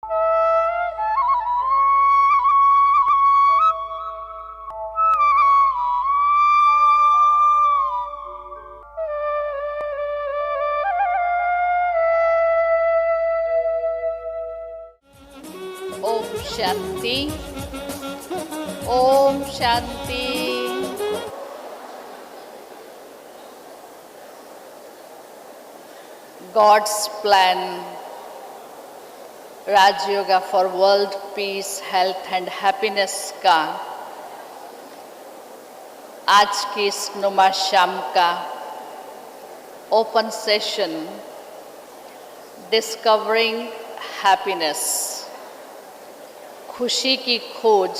ओम शांति। ओम शांति। God's plan, Rajyoga for world peace, health and happiness का आज की इस नुमा शाम का ओपन सेशन डिस्कवरिंग हैप्पीनेस, खुशी की खोज।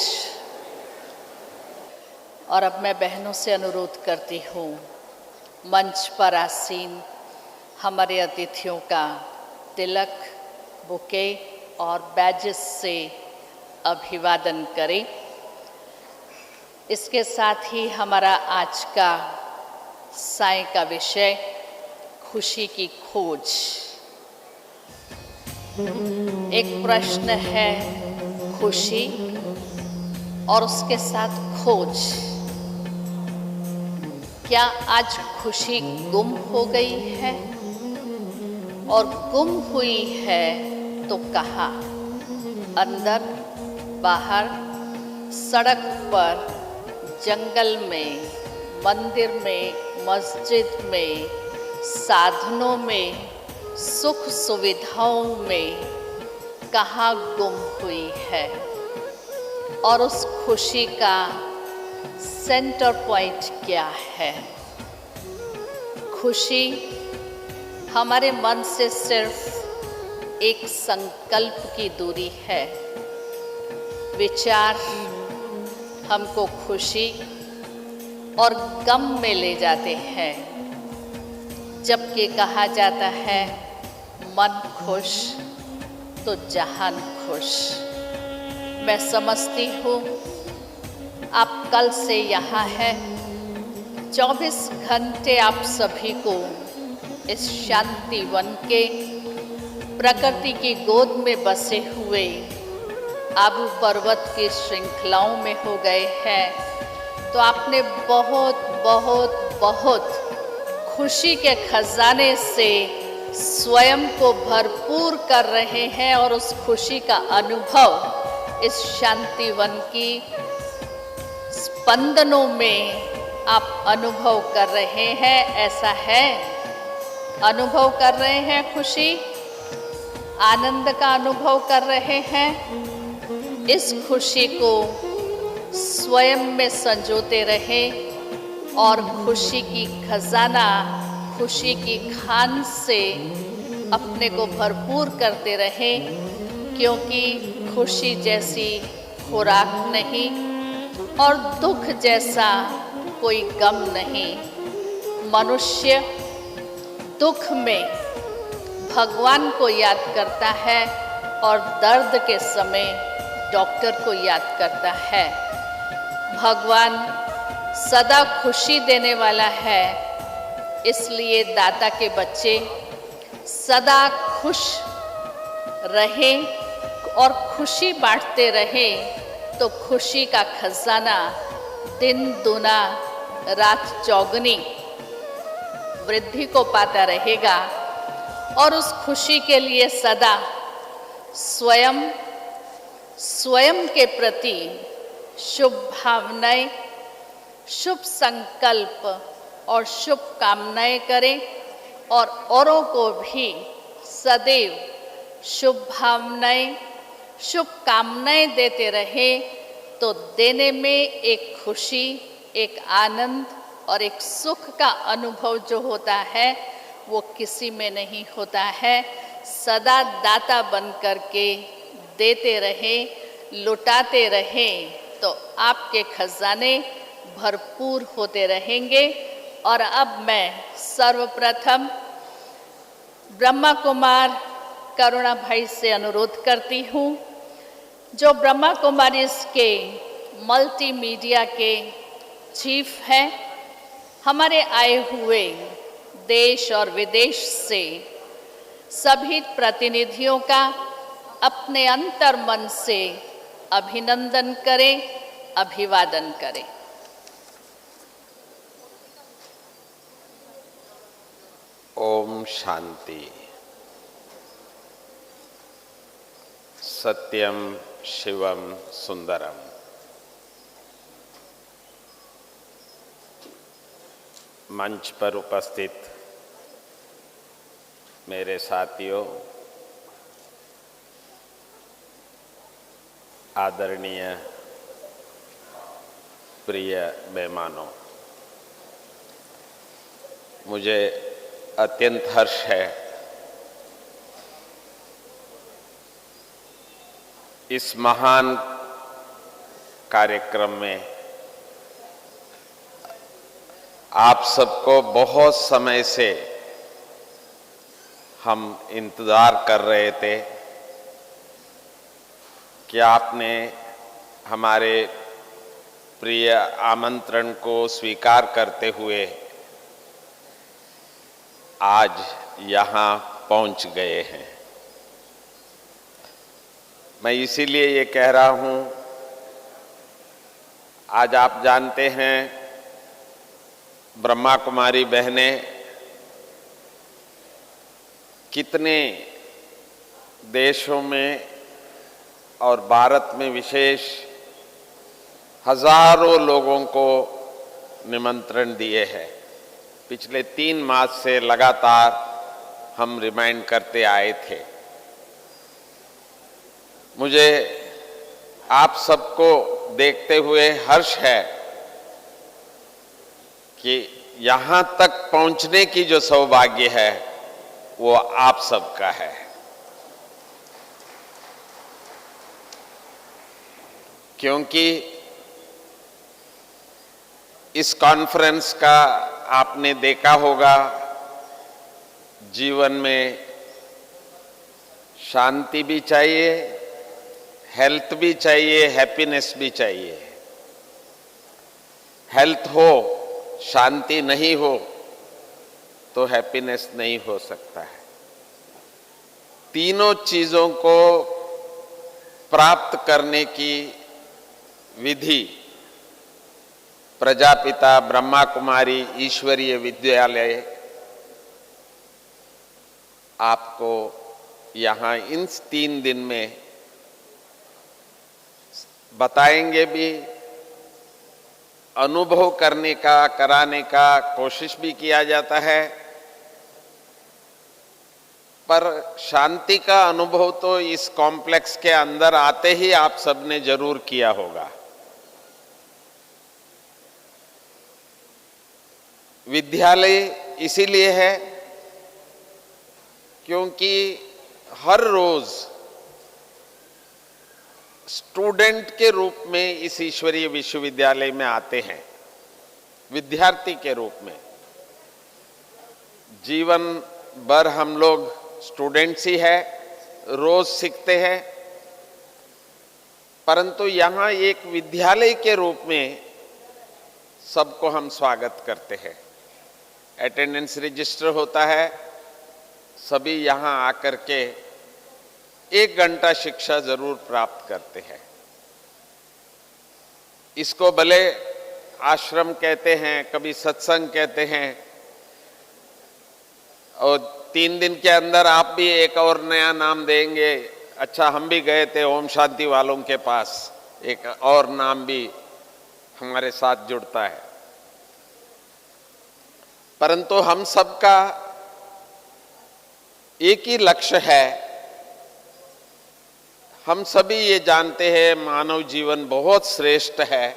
और अब मैं बहनों से अनुरोध करती हूँ, मंच पर आसीन हमारे अतिथियों का तिलक, बुके और बैजेस से अभिवादन करें। इसके साथ ही हमारा आज का साय का विषय खुशी की खोज। एक प्रश्न है खुशी और उसके साथ खोज। क्या आज खुशी गुम हो गई है? और गुम हुई है तो कहाँ? अंदर, बाहर, सड़क पर, जंगल में, मंदिर में, मस्जिद में, साधनों में, सुख सुविधाओं में कहाँ गुम हुई है? और उस खुशी का सेंटर पॉइंट क्या है? खुशी हमारे मन से सिर्फ एक संकल्प की दूरी है। विचार हमको खुशी और गम में ले जाते हैं, जबकि कहा जाता है मन खुश तो जहान खुश। मैं समझती हूँ आप कल से यहाँ हैं। 24 घंटे आप सभी को इस शांति वन के प्रकृति की गोद में बसे हुए आबू पर्वत की श्रृंखलाओं में हो गए हैं। तो आपने बहुत बहुत बहुत खुशी के खजाने से स्वयं को भरपूर कर रहे हैं और उस खुशी का अनुभव इस शांति वन की स्पंदनों में आप अनुभव कर रहे हैं। ऐसा है, अनुभव कर रहे हैं खुशी, आनंद का अनुभव कर रहे हैं। इस खुशी को स्वयं में संजोते रहें और खुशी की खजाना, खुशी की खान से अपने को भरपूर करते रहें, क्योंकि खुशी जैसी खुराक नहीं और दुख जैसा कोई गम नहीं। मनुष्य दुख में भगवान को याद करता है और दर्द के समय डॉक्टर को याद करता है। भगवान सदा खुशी देने वाला है, इसलिए दाता के बच्चे सदा खुश रहें और खुशी बांटते रहें, तो खुशी का खजाना दिन दूना रात चौगुनी वृद्धि को पाता रहेगा। और उस खुशी के लिए सदा स्वयं के प्रति शुभ भावनाएं, शुभ संकल्प और शुभ कामनाएं करें और औरों को भी सदैव शुभ भावनाएं, शुभ कामनाएं देते रहें। तो देने में एक खुशी, एक आनंद और एक सुख का अनुभव जो होता है वो किसी में नहीं होता है। सदा दाता बन करके देते रहें, लुटाते रहें, तो आपके खजाने भरपूर होते रहेंगे। और अब मैं सर्वप्रथम ब्रह्मा कुमार करुणा भाई से अनुरोध करती हूँ, जो ब्रह्मा कुमारीज के मल्टीमीडिया के चीफ हैं, हमारे आए हुए देश और विदेश से सभी प्रतिनिधियों का अपने अंतर मन से अभिनंदन करें, अभिवादन करें। ओम शांति। सत्यम शिवम सुंदरम। मंच पर उपस्थित मेरे साथियों, आदरणीय प्रिय मेहमानों, मुझे अत्यंत हर्ष है इस महान कार्यक्रम में आप सबको बहुत समय से हम इंतज़ार कर रहे थे कि आपने हमारे प्रिय आमंत्रण को स्वीकार करते हुए आज यहाँ पहुँच गए हैं। मैं इसीलिए ये कह रहा हूँ, आज आप जानते हैं ब्रह्मा कुमारी बहनें कितने देशों में और भारत में विशेष हजारों लोगों को निमंत्रण दिए हैं। पिछले 3 मास से लगातार हम रिमाइंड करते आए थे। मुझे आप सबको देखते हुए हर्ष है कि यहाँ तक पहुँचने की जो सौभाग्य है वो आप सबका है। क्योंकि इस कॉन्फ्रेंस का आपने देखा होगा, जीवन में शांति भी चाहिए, हेल्थ भी चाहिए, हैप्पीनेस भी चाहिए। हेल्थ हो, शांति नहीं हो तो हैप्पीनेस नहीं हो सकता है। तीनों चीजों को प्राप्त करने की विधि प्रजापिता ब्रह्मा कुमारी ईश्वरीय विद्यालय आपको यहाँ इन 3 दिन में बताएंगे भी, अनुभव करने का, कराने का कोशिश भी किया जाता है। पर शांति का अनुभव तो इस कॉम्प्लेक्स के अंदर आते ही आप सबने जरूर किया होगा। विद्यालय इसीलिए है क्योंकि हर रोज स्टूडेंट के रूप में इस ईश्वरीय विश्वविद्यालय में आते हैं, विद्यार्थी के रूप में। जीवन भर हम लोग स्टूडेंट्स ही है, रोज सीखते हैं, परंतु यहाँ एक विद्यालय के रूप में सबको हम स्वागत करते हैं। अटेंडेंस रजिस्टर होता है, सभी यहाँ आकर के 1 घंटा शिक्षा जरूर प्राप्त करते हैं। इसको भले आश्रम कहते हैं, कभी सत्संग कहते हैं, और 3 दिन के अंदर आप भी एक और नया नाम देंगे। अच्छा, हम भी गए थे ओम शांति वालों के पास, एक और नाम भी हमारे साथ जुड़ता है। परंतु हम सबका एक ही लक्ष्य है। हम सभी ये जानते हैं मानव जीवन बहुत श्रेष्ठ है,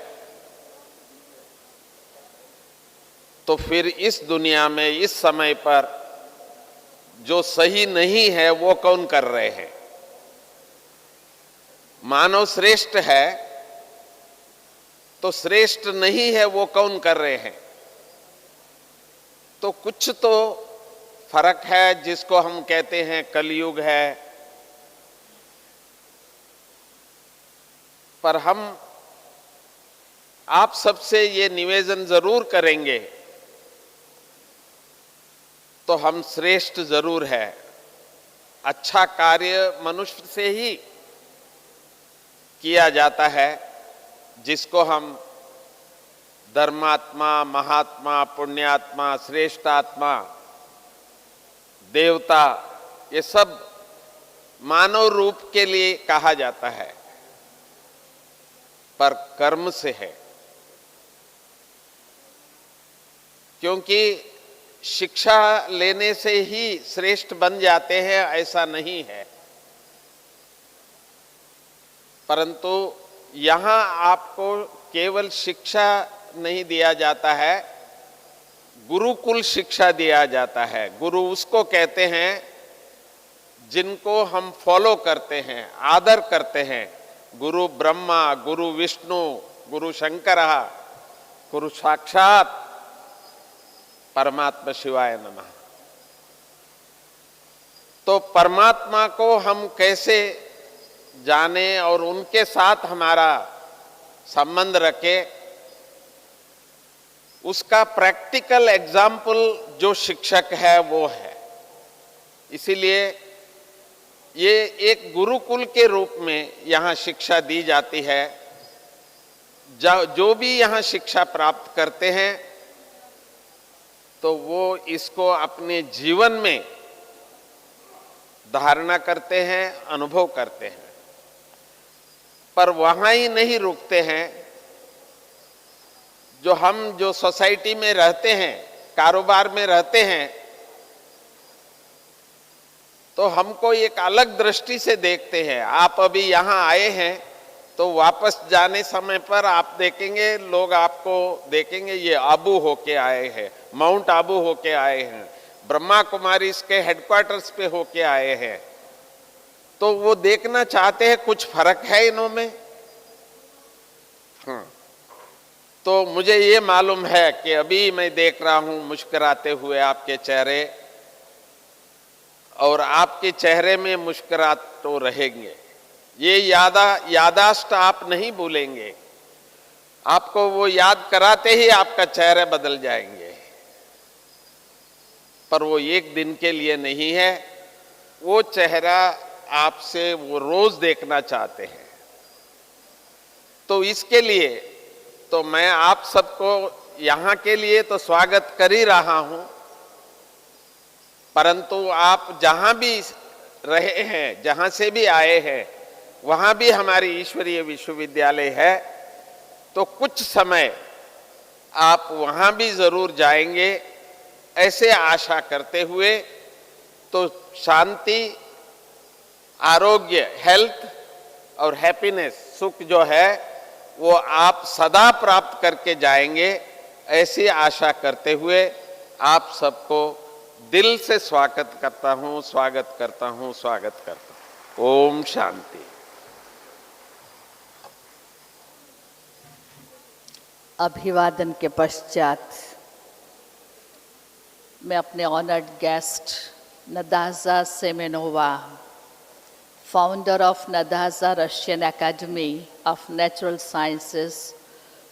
तो फिर इस दुनिया में इस समय पर जो सही नहीं है वो कौन कर रहे हैं? मानव श्रेष्ठ है तो श्रेष्ठ नहीं है वो कौन कर रहे हैं? तो कुछ तो फर्क है जिसको हम कहते हैं कलयुग है। पर हम आप सबसे ये निवेदन जरूर करेंगे, तो हम श्रेष्ठ जरूर है, अच्छा कार्य मनुष्य से ही किया जाता है, जिसको हम धर्मात्मा, महात्मा, पुण्यात्मा, श्रेष्ठात्मा, देवता, ये सब मानव रूप के लिए कहा जाता है, पर कर्म से है। क्योंकि शिक्षा लेने से ही श्रेष्ठ बन जाते हैं ऐसा नहीं है, परंतु यहाँ आपको केवल शिक्षा नहीं दिया जाता है, गुरुकुल शिक्षा दिया जाता है। गुरु उसको कहते हैं जिनको हम फॉलो करते हैं, आदर करते हैं। गुरु ब्रह्मा, गुरु विष्णु, गुरु शंकर, गुरु साक्षात परमात्मा शिवाय नमः। तो परमात्मा को हम कैसे जाने और उनके साथ हमारा संबंध रखे, उसका प्रैक्टिकल एग्जाम्पल जो शिक्षक है वो है। इसीलिए ये एक गुरुकुल के रूप में यहाँ शिक्षा दी जाती है। जो भी यहाँ शिक्षा प्राप्त करते हैं तो वो इसको अपने जीवन में धारणा करते हैं, अनुभव करते हैं। पर वहाँ ही नहीं रुकते हैं। जो सोसाइटी में रहते हैं, कारोबार में रहते हैं, तो हमको एक अलग दृष्टि से देखते हैं। आप अभी यहाँ आए हैं तो वापस जाने समय पर आप देखेंगे, लोग आपको देखेंगे ये आबू होके आए हैं, माउंट आबू होके आए हैं, ब्रह्मा कुमारी इसके हेडक्वार्टर्स पे होके आए हैं। तो वो देखना चाहते हैं कुछ फर्क है इनों में। तो मुझे ये मालूम है कि अभी मैं देख रहा हूं मुस्कुराते हुए आपके चेहरे, और आपके चेहरे में मुस्कुराहट तो रहेंगे। ये यादाश्त आप नहीं भूलेंगे। आपको वो याद कराते ही आपका चेहरे बदल जाएंगे। पर वो एक दिन के लिए नहीं है, वो चेहरा आपसे वो रोज देखना चाहते हैं। तो इसके लिए तो मैं आप सबको यहाँ के लिए तो स्वागत कर ही रहा हूँ, परंतु आप जहाँ भी रहे हैं, जहाँ से भी आए हैं, वहाँ भी हमारी ईश्वरीय विश्वविद्यालय है। तो कुछ समय आप वहाँ भी जरूर जाएंगे, ऐसे आशा करते हुए। तो शांति, आरोग्य, हेल्थ और हैप्पीनेस, सुख जो है वो आप सदा प्राप्त करके जाएंगे, ऐसी आशा करते हुए आप सबको दिल से स्वागत करता हूँ, स्वागत करता हूँ, स्वागत करता हूँ। ओम शांति। अभिवादन के पश्चात मैं अपने honoured guest Nadezhda Semenova, founder of Nadezhda Russian Academy of Natural Sciences,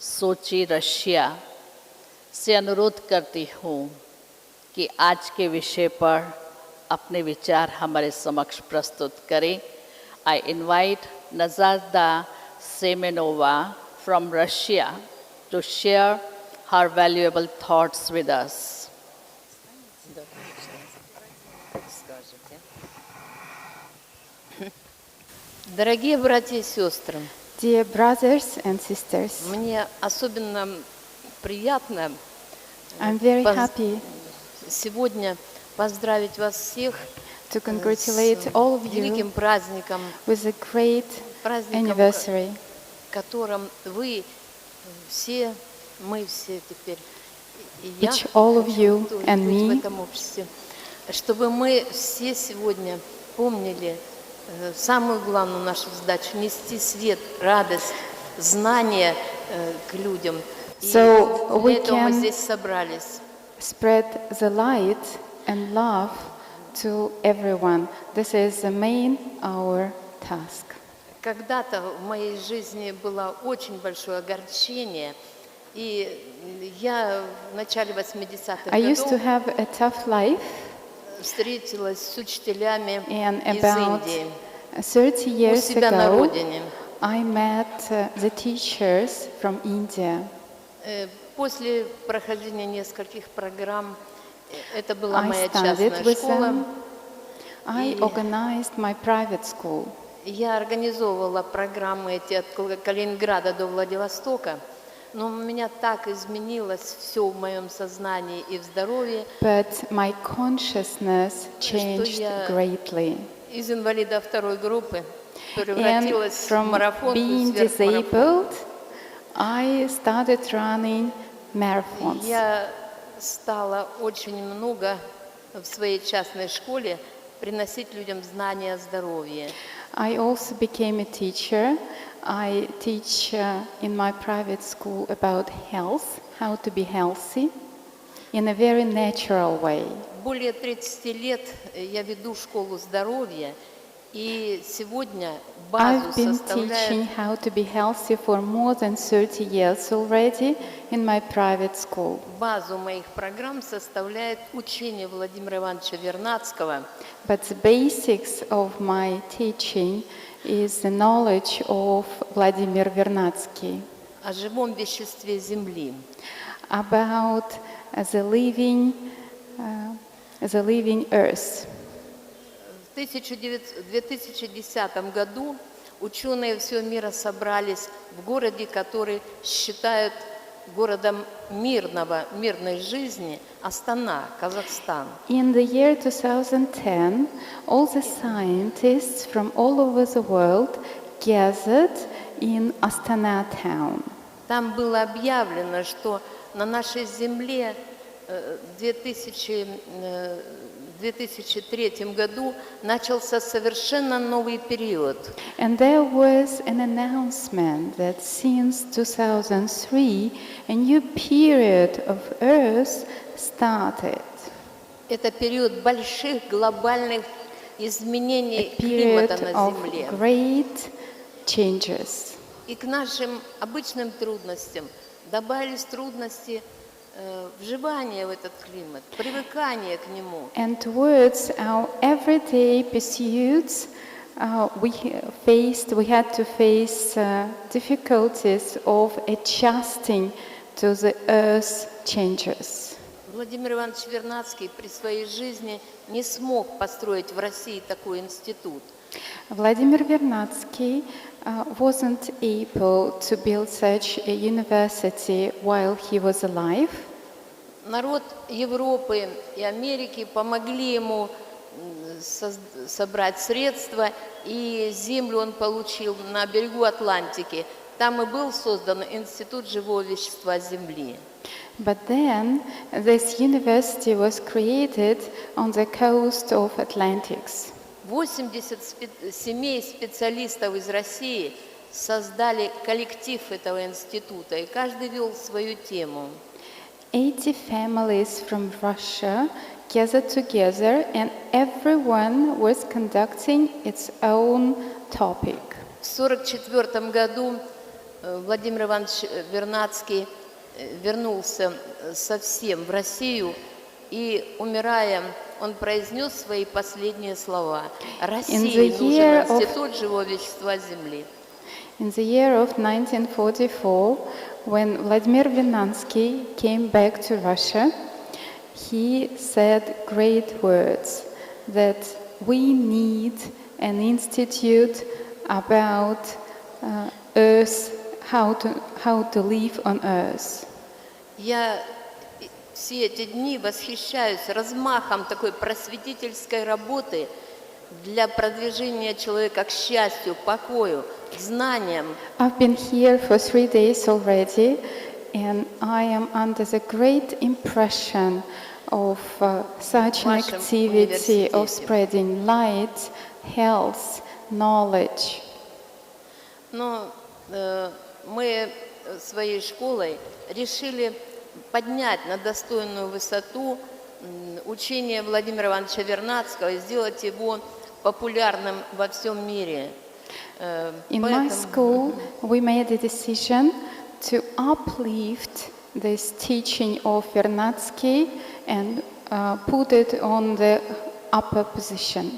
Sochi, Russia, से अनुरोध करती हूँ कि आज के विषय पर अपने विचार हमारे समक्ष प्रस्तुत करें। I invite Nadezhda Semenova from Russia to share her valuable thoughts with us. Дорогие братья и сестры, Dear brothers and sisters, мне особенно приятно I'm very happy сегодня поздравить вас всех to congratulate all of с you великим праздником, with a great anniversary, которым вы все, мы все теперь, и я which all of you тоже and быть в me этом обществе, чтобы мы все сегодня помнили самую главную нашу задачу — нести свет, радость, знания к людям. И So для we этого мы can здесь собрались. spread the light and love to everyone. This is the main our task. Когда-то в моей жизни было очень большое огорчение, и я в начале 80-х I used to годов have a tough life встретилась с учителями And из about Индии 30 у years себя на ago, родине. I met the teachers from India. После прохождения нескольких программ, это была I моя studied частная with школа, them. I И- organized my private school. я организовывала программы эти от Калининграда до Владивостока, но у меня так изменилось все в моем сознании и в здоровье. But my consciousness changed я- greatly. Из инвалида второй группы And превратилась в from марафонку и being сверхмарафон. disabled, I started running marathons. Я стала очень много в своей частной школе приносить людям знания о здоровье. I also became a teacher. I teach in my private school about health, how to be healthy, in a very natural way. Более 30 лет я веду школу здоровья, и сегодня базу I've been teaching составляет how to be healthy for more than 30 years already in my private school. базу моих программ составляет учение Владимира Ивановича Вернадского. But the basics of my teaching is the knowledge of Vladimir Vernadsky О живом веществе Земли. about the living earth. В 2010 году ученые всего мира собрались в городе, который считают городом мирной жизни, Астана, Казахстан. In the year 2010, all the scientists from all over the world gathered in Astana town. Там было объявлено, что на нашей земле в 2003 году начался совершенно новый период. And there was an announcement that since 2003, a new period of Earth started. Это период больших глобальных изменений A period климата на of Земле. great changes. И к нашим обычным трудностям добавились трудности вживания в этот климат, привыкания к нему. And towards our everyday pursuits, we had to face difficulties of adjusting to the Earth's changes. Владимир Иванович Вернадский при своей жизни не смог построить в России такой институт. Vladimir Vernadsky wasn't able to build such a university while he was alive. Народ Европы и Америки помогли ему собрать средства, и землю он получил на берегу Атлантики. Там и был создан Институт живого вещества Земли. But then this university was created on the coast of Atlantis. 80 семей специалистов из России создали коллектив этого института, и каждый вел свою тему. 80 families from Russia gathered together and everyone was conducting its own topic. В 1944 году Владимир Иванович Вернадский вернулся совсем в Россию, и, умирая, он произнес свои последние слова. России нужен институт живого вещества Земли. In the year of 1944, when Vladimir Vernadsky came back to Russia, he said great words that we need an institute about Earth, how to live on Earth. Я все эти дни восхищаюсь размахом такой просветительской работы для продвижения человека к счастью, покою, к знаниям. I've been here for 3 days already, and I am under the great impression of such an вашем activity of университете. spreading light, health, knowledge. Но мы своей школой решили поднять на достойную высоту учение Владимира Ивановича Вернадского и сделать его популярным во всем мире. In my school, we made a decision to uplift this teaching of Vernadsky and put it on the upper position.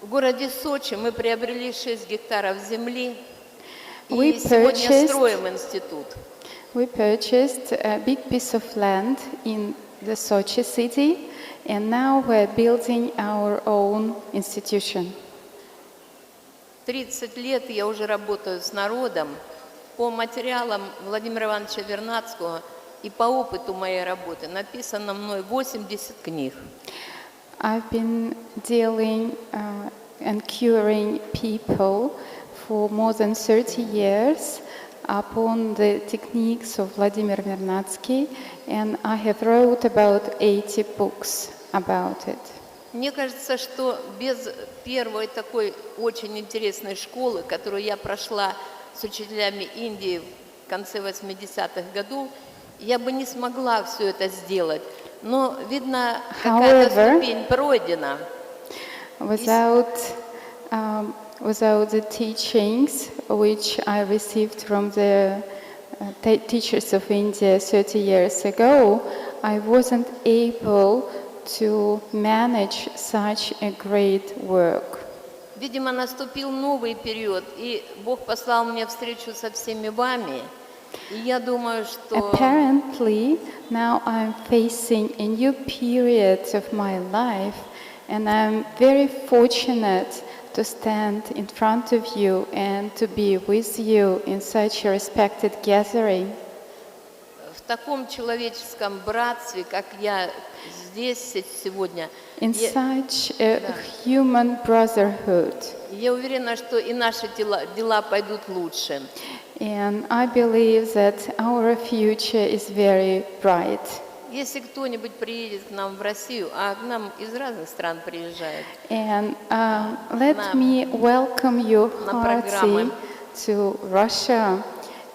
В городе Сочи мы приобрели 6 гектаров земли We и сегодня purchased- строим институт. We purchased a big piece of land in the Sochi city, and now we're building our own institution. 30 лет я уже работаю с народом по материалам Владимира Ивановича Вернадского и по опыту моей работы. Написано мной 80 книг. I've been dealing and curing people for more than 30 years upon the techniques of Vladimir Vernadsky, and I have wrote about 80 books about it. Мне кажется, что без первой такой очень интересной школы, которую я прошла с учителями Индии в конце 80-х годов, я бы не смогла все это сделать. Но, видно, какая-то However, ступень пройдена. Without the teachings which I received from the teachers of India 30 years ago, I wasn't able to manage such a great work. Видимо, наступил новый период, и Бог послал мне встречу со всеми вами. И я думаю, что Apparently, now I'm facing a new period of my life, and I'm very fortunate to stand in front of you and to be with you in such a respected gathering. в таком человеческом братстве, как я здесь сегодня, In such a human brotherhood. я уверена, что и наши дела пойдут лучше. And I believe that our future is very bright. Если кто-нибудь приедет к нам в Россию, а к нам из разных стран приезжают, And let me welcome you на heartily программы. to Russia.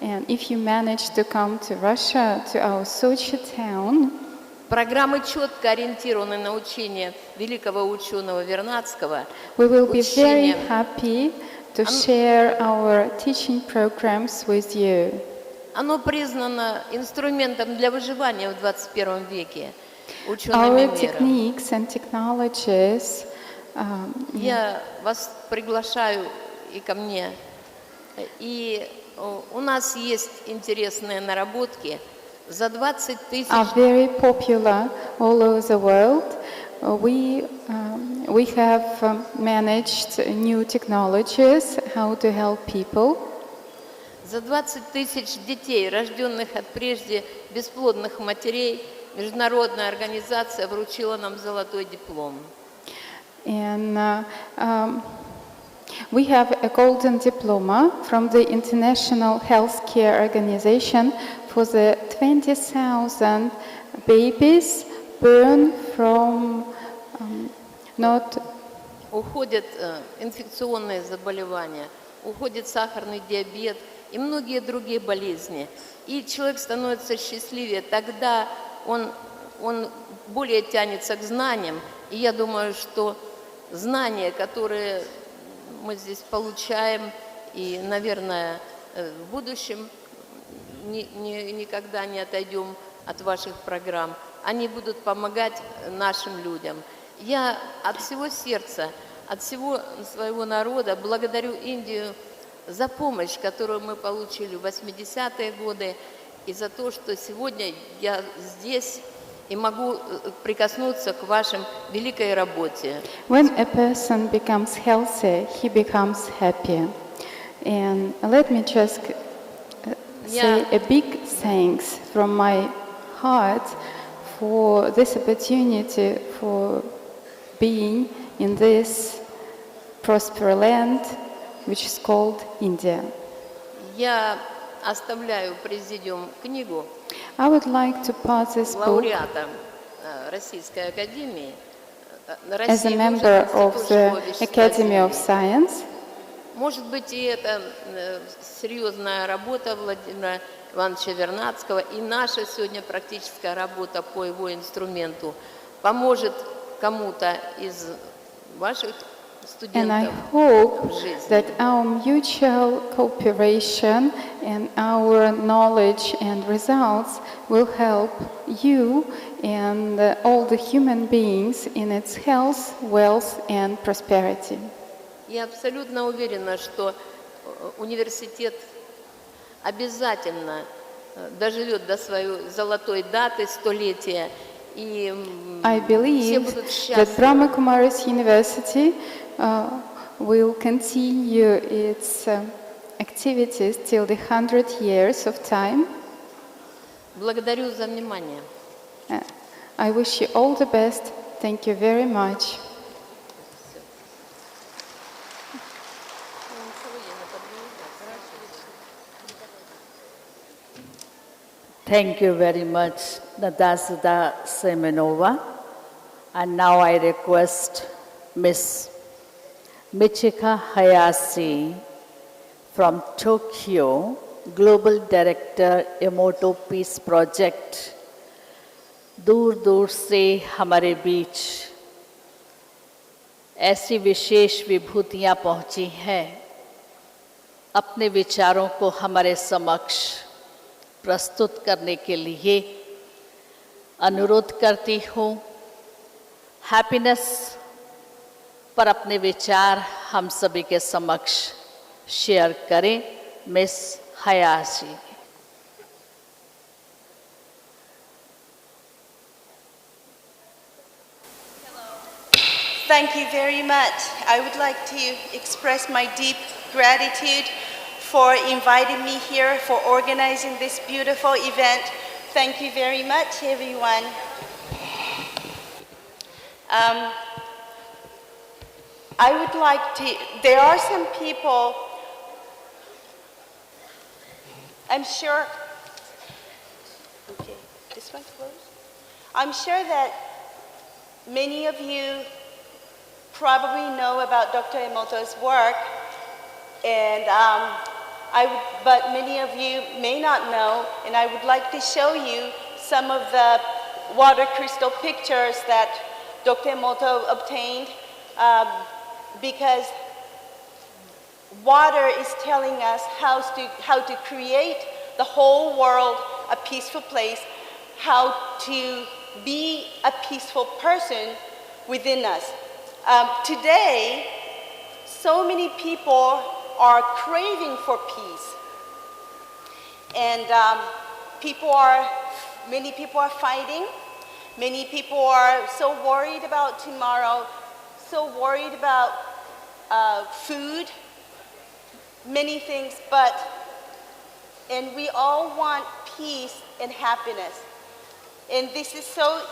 And if you manage to come to Russia, to our Sochi town, программы четко ориентированы на учение великого ученого Вернадского. we will be very Учение. happy to share our teaching programs with you. Оно признано инструментом для выживания в 21 веке учеными Our мира. techniques and technologies Я вас приглашаю и ко мне. И у нас есть интересные наработки. За 20 тысяч are very popular all over the world. We have managed new technologies, how to help people. За 20 тысяч детей, рожденных от прежде бесплодных матерей, международная организация вручила нам золотой диплом. And we have a golden diploma from the International Healthcare Organization for the 20,000 babies born from not Уходят инфекционные заболевания, уходит сахарный диабет и многие другие болезни. И человек становится счастливее, тогда он более тянется к знаниям. И я думаю, что знания, которые мы здесь получаем, и, наверное, в будущем никогда не отойдем от ваших программ, они будут помогать нашим людям. Я от всего сердца, от всего своего народа благодарю Индию за помощь, которую мы получили в 80-е годы, и за то, что сегодня я здесь и могу прикоснуться к вашей великой работе. when a person becomes healthy, he becomes happy. And let me just say a big thanks from my heart for this opportunity for being in this prosperous land which is called India. Я оставляю президиум книгу I would like to pass this book лауреата Российской академии. as a member of the Academy of Science. Может быть, и это серьезная работа Владимира Ивановича Вернадского, и наша сегодня практическая работа по его инструменту поможет кому-то из ваших And I студентов hope жизни. that our mutual cooperation and our knowledge and results will help you and all the human beings in its health, wealth and prosperity. Я абсолютно уверена, что университет обязательно доживет до своей золотой даты, столетия, и I все believe будут that счастливы. Brahma Kumaris University will continue its activities till the 100 years of time. Благодарю за внимание. I wish you all the best. Thank you very much. Thank you very much, Nadazhda Semenova. And now I request Miss Michika Hayashi from Tokyo, Global Director, Emoto Peace Project. दूर दूर से हमारे बीच ऐसी विशेष विभूतियाँ पहुँची हैं, अपने विचारों को हमारे समक्ष प्रस्तुत करने के लिए अनुरोध करती हूँ। हैप्पीनेस पर अपने विचार हम सभी के समक्ष शेयर करें। Miss Hayashi. Thank you very much. I would like to express my deep gratitude for inviting me here, for organizing this beautiful event. Thank you very much, everyone. I would like to, there are some people, I'm sure, okay, this one's closed. I'm sure that many of you probably know about Dr. Emoto's work, and but many of you may not know, and I would like to show you some of the water crystal pictures that Dr. Emoto obtained, because water is telling us how to create the whole world a peaceful place, how to be a peaceful person within us. Today, so many people are craving for peace, and many people are fighting. Many people are so worried about tomorrow, so worried about food, many things, and we all want peace and happiness. And this is so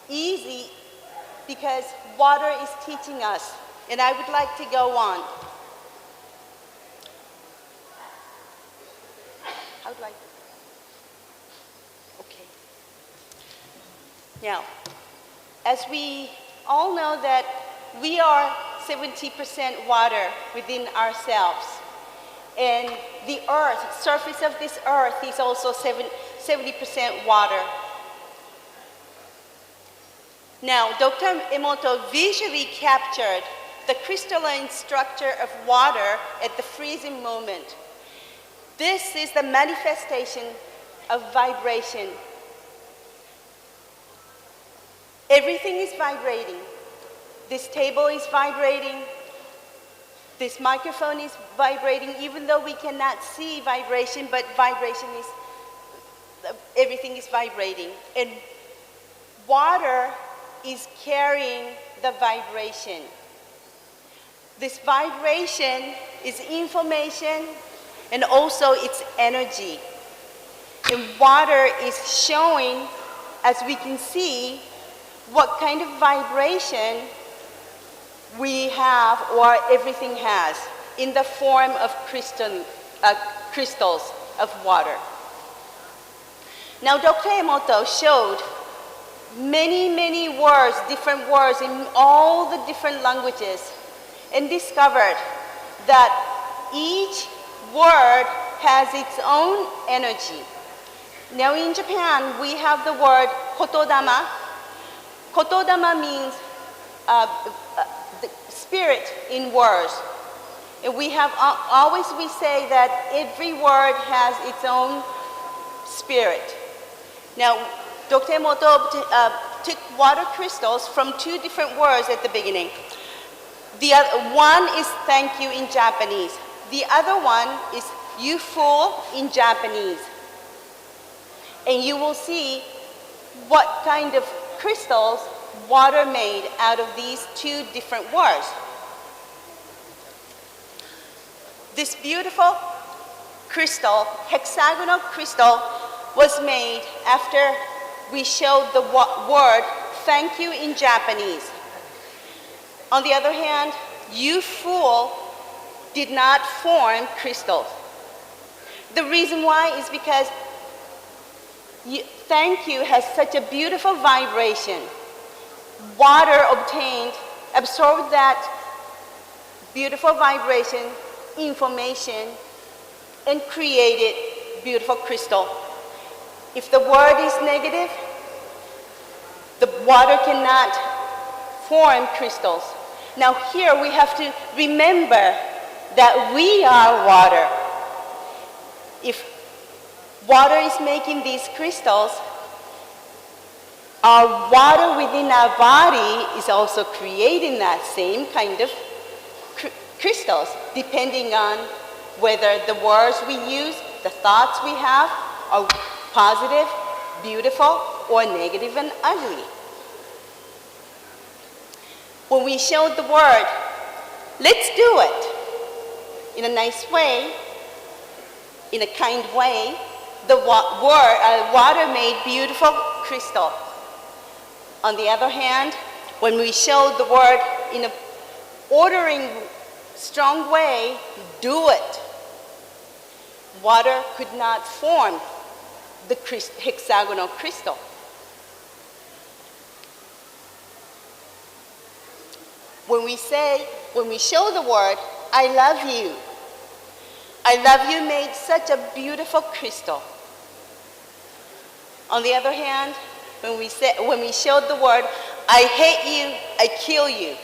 easy because water is teaching us. And I would like to go on. I would like to. Okay. Now, as we all know that we are 70% water within ourselves. And the earth, surface of this earth is also 70% water. Now, Dr. Emoto visually captured the crystalline structure of water at the freezing moment. This is the manifestation of vibration. Everything is vibrating. This table is vibrating. This microphone is vibrating, even though we cannot see vibration, but vibration is, everything is vibrating. And water is carrying the vibration. This vibration is information and also it's energy. And water is showing, as we can see, what kind of vibration we have or everything has in the form of crystals of water. Now, Dr. Emoto showed many words, different words in all the different languages, and discovered that each word has its own energy. Now in Japan, we have the word kotodama. Kotodama means spirit in words. And we have always we say that every word has its own spirit. Now, Dr. Emoto took water crystals from two different words at the beginning. The one is thank you in Japanese. The other one is you fool in Japanese. And you will see what kind of crystals water made out of these two different words. This beautiful crystal, hexagonal crystal, was made after we showed the word thank you in Japanese. On the other hand, you fool did not form crystals. The reason why is because thank you has such a beautiful vibration. Water absorbed that beautiful vibration, information, and created beautiful crystal. If the word is negative, the water cannot form crystals. Now here we have to remember that we are water. If water is making these crystals, our water within our body is also creating that same kind of crystals, depending on whether the words we use, the thoughts we have, are positive, beautiful, or negative and ugly. When we showed the word, let's do it in a nice way, in a kind way, the water made beautiful crystal. On the other hand, when we showed the word in an ordering, strong way, do it, water could not form the hexagonal crystal. When we show the word, I love you. I love you made such a beautiful crystal. On the other hand, when we showed the word, I hate you, I kill you,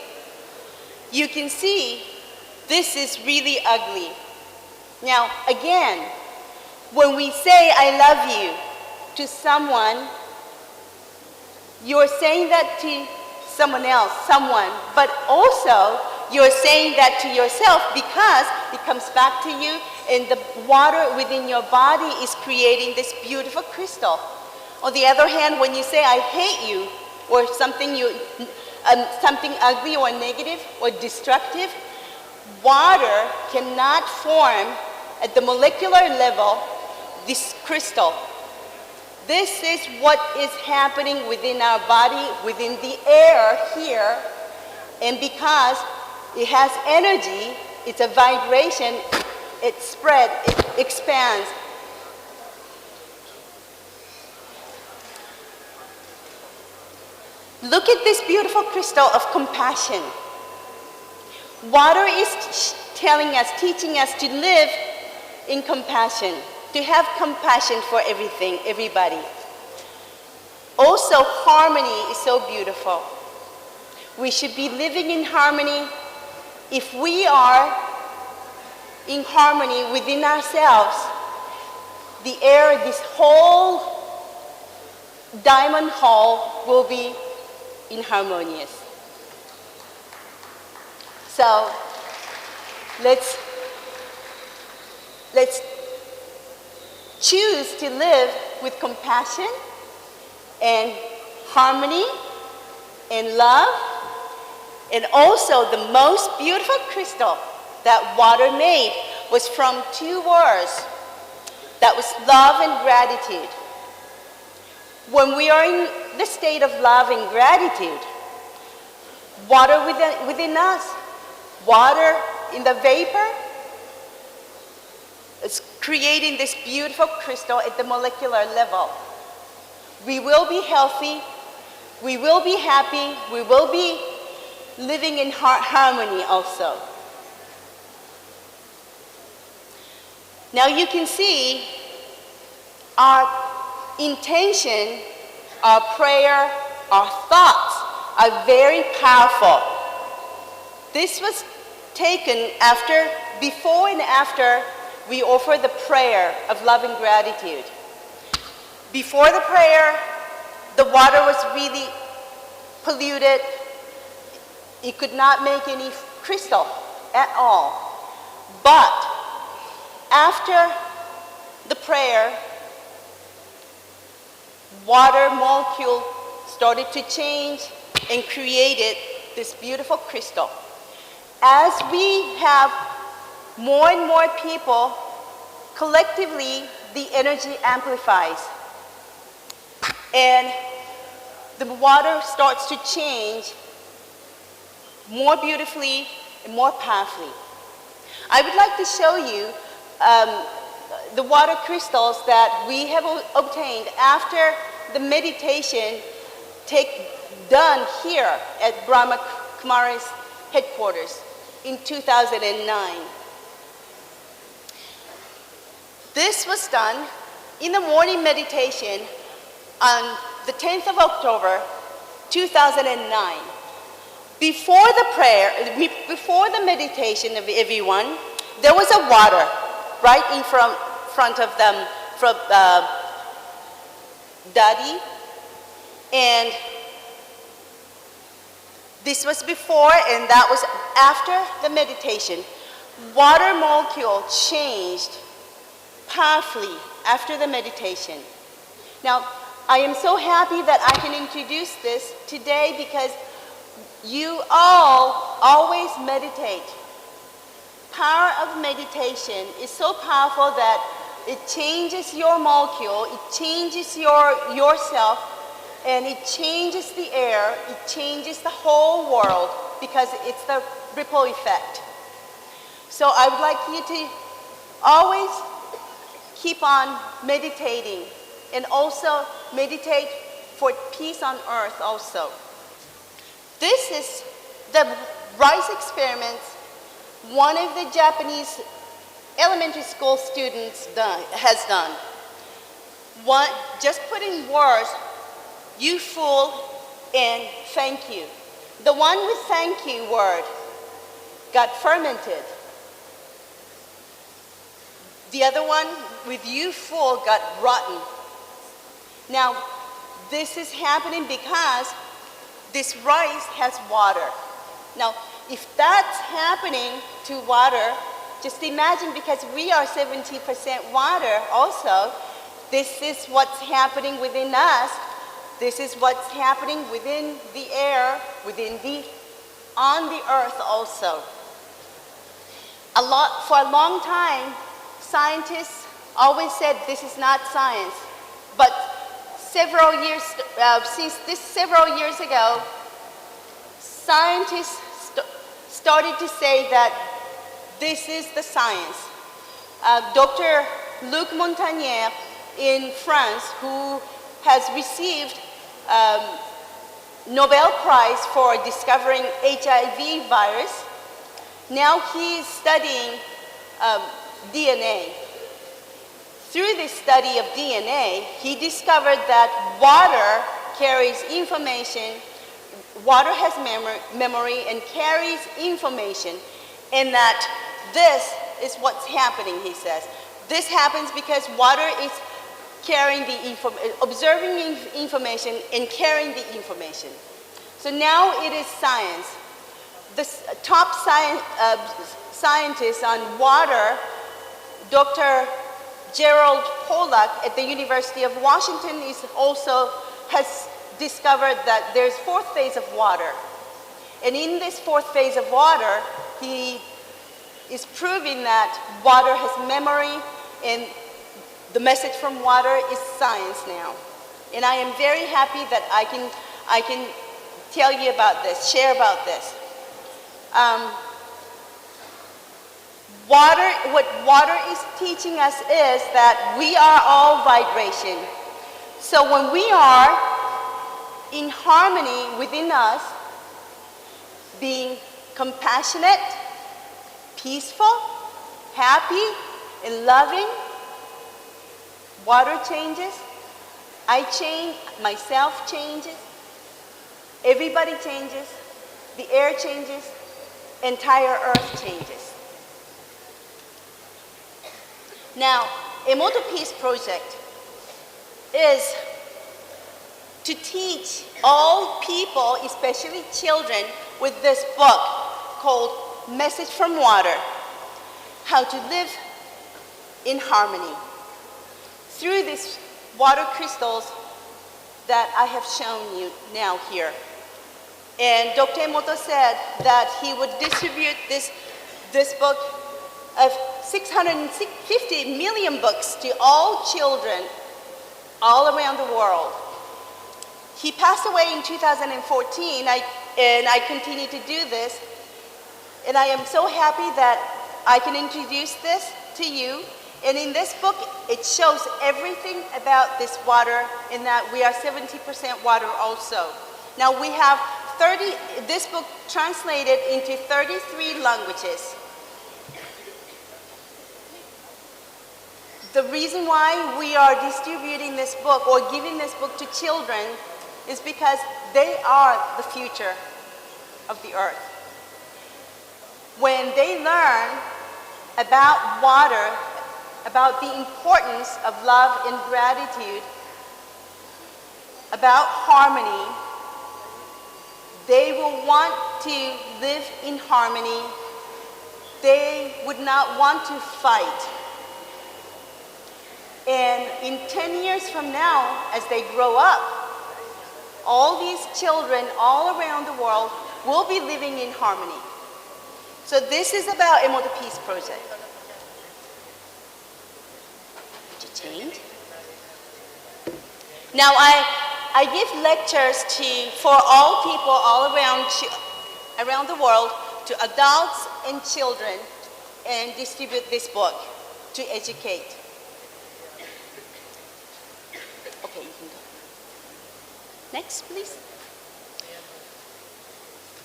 you can see this is really ugly. Now, again, when we say I love you to someone, you're saying that to someone else, but also you're saying that to yourself because it comes back to you and the water within your body is creating this beautiful crystal. On the other hand, when you say I hate you or something ugly or negative or destructive, water cannot form at the molecular level this crystal. This is what is happening within our body, within the air here, and because it has energy, it's a vibration, it spreads, it expands. Look at this beautiful crystal of compassion. Water is telling us, teaching us to live in compassion, to have compassion for everything, everybody. Also, harmony is so beautiful. We should be living in harmony. If we are in harmony within ourselves, the air, this whole diamond hall will be inharmonious. So let's choose to live with compassion and harmony and love. And also the most beautiful crystal that water made was from two words. That was love and gratitude. When we are in the state of love and gratitude, water within us, water in the vapor, is creating this beautiful crystal at the molecular level. We will be healthy, we will be happy, we will be living in harmony also. Now you can see our intention, our prayer, our thoughts are very powerful. This was taken after, before and after we offer the prayer of love and gratitude. Before the prayer, the water was really polluted. It could not make any crystal at all. But after the prayer, water molecule started to change and created this beautiful crystal. As we have more and more people, collectively the energy amplifies. And the water starts to change more beautifully and more powerfully. I would like to show you the water crystals that we have obtained after the meditation done here at Brahma Kumari's headquarters in 2009. This was done in the morning meditation on the 10th of October, 2009. Before the prayer, before the meditation of everyone, there was a water right in front of them from Dadi. And this was before and that was after the meditation. Water molecule changed powerfully after the meditation. Now, I am so happy that I can introduce this today because you all always meditate. Power of meditation is so powerful that it changes your molecule, it changes yourself, and it changes the air, it changes the whole world because it's the ripple effect. So I would like you to always keep on meditating and also meditate for peace on earth also. This is the rice experiments one of the Japanese elementary school students has done. Just put in words, you fool and thank you. The one with thank you word got fermented. The other one with you fool got rotten. Now, this is happening because this rice has water. Now, if that's happening to water, just imagine, because we are 70% water also, this is what's happening within us. This is what's happening within the air, on the earth also. For a long time, scientists always said this is not science. But several years ago, scientists started to say that this is the science. Dr. Luc Montagnier in France, who has received Nobel Prize for discovering HIV virus, now he's studying DNA. Through this study of DNA, he discovered that water carries information, water has memory and carries information, and that this is what's happening, he says. This happens because water is carrying observing information and carrying the information. So now it is science. The top scientist on water, Dr. Gerald Pollack at the University of Washington has discovered that there's fourth phase of water. And in this fourth phase of water, he is proving that water has memory, and the message from water is science now. And I am very happy that I can tell you about this, share about this. What water is teaching us is that we are all vibration. So when we are in harmony within us, being compassionate, peaceful, happy, and loving, water changes, I change, myself changes, everybody changes, the air changes, entire earth changes. Now, Emoto Peace Project is to teach all people, especially children, with this book called Message from Water, how to live in harmony through these water crystals that I have shown you now here. And Dr. Emoto said that he would distribute this book of 650 million books to all children all around the world. He passed away in 2014, and I continue to do this. And I am so happy that I can introduce this to you. And in this book, it shows everything about this water, in that we are 70% water also. Now we have this book translated into 33 languages. The reason why we are distributing this book or giving this book to children is because they are the future of the earth. When they learn about water, about the importance of love and gratitude, about harmony, they will want to live in harmony. They would not want to fight. And in 10 years from now, as they grow up, all these children all around the world will be living in harmony. So this is about Emoto Peace Project. Did you change? Now I give lectures for all people all around the world, to adults and children, and distribute this book to educate. Okay, you can go. Next, please.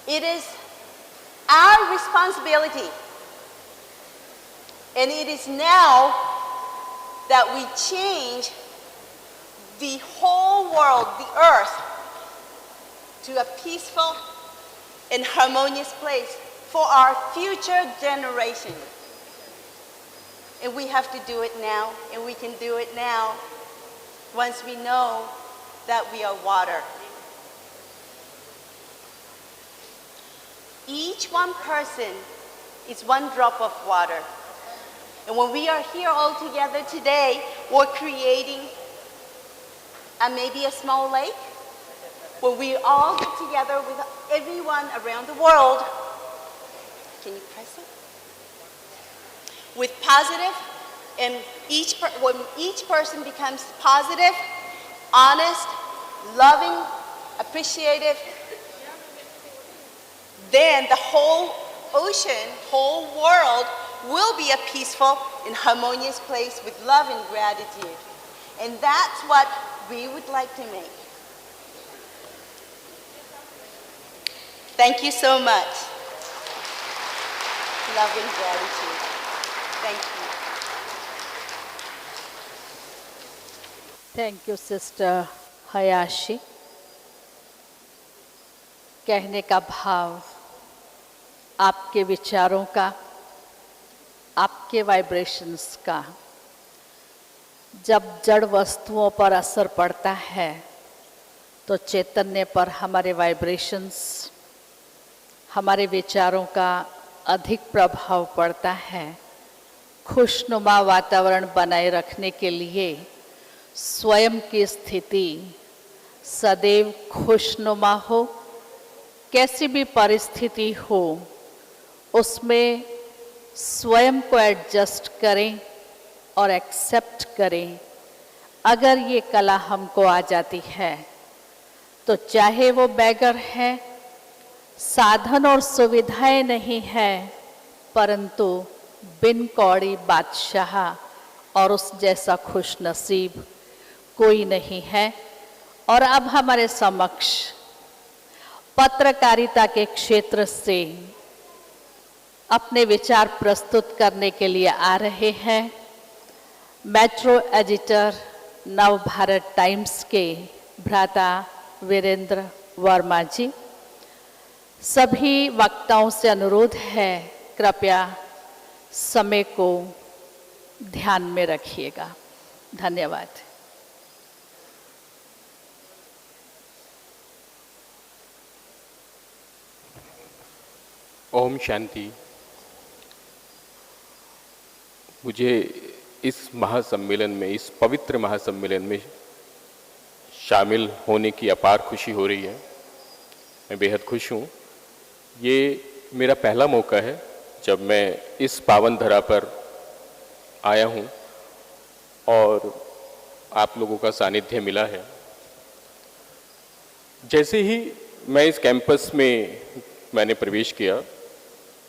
It is our responsibility, and it is now that we change the whole world, the earth, to a peaceful and harmonious place for our future generation. And we have to do it now, and we can do it now once we know that we are water. Each one person is one drop of water. And when we are here all together today, we're creating maybe a small lake where we all get together with everyone around the world. Can you press it? With positive, and when each person becomes positive, honest, loving, appreciative, then the whole ocean, whole world will be a peaceful and harmonious place with love and gratitude. And that's what we would like to make. Thank you so much. Love and gratitude. Thank you. Thank you sister Hayashi. कहने का भाव आपके विचारों का, आपके vibrations का जब जड़ वस्तुओं पर असर पड़ता है तो चैतन्य पर हमारे वाइब्रेशंस, हमारे विचारों का अधिक प्रभाव पड़ता है। खुशनुमा वातावरण बनाए रखने के लिए स्वयं की स्थिति सदैव खुशनुमा हो, कैसी भी परिस्थिति हो उसमें स्वयं को एडजस्ट करें और एक्सेप्ट करें। अगर ये कला हमको आ जाती है तो चाहे वो बैगर है, साधन और सुविधाएं नहीं है, परंतु बिन कौड़ी बादशाह और उस जैसा खुश नसीब कोई नहीं है। और अब हमारे समक्ष पत्रकारिता के क्षेत्र से अपने विचार प्रस्तुत करने के लिए आ रहे हैं मेट्रो एडिटर नवभारत टाइम्स के भ्राता वीरेंद्र वर्मा जी। सभी वक्ताओं से अनुरोध है, कृपया समय को ध्यान में रखिएगा। धन्यवाद। ओम शांति। मुझे इस महासम्मेलन में, इस पवित्र महासम्मेलन में शामिल होने की अपार खुशी हो रही है। मैं बेहद खुश हूँ। ये मेरा पहला मौका है जब मैं इस पावन धरा पर आया हूँ और आप लोगों का सानिध्य मिला है। जैसे ही मैं इस कैंपस में मैंने प्रवेश किया,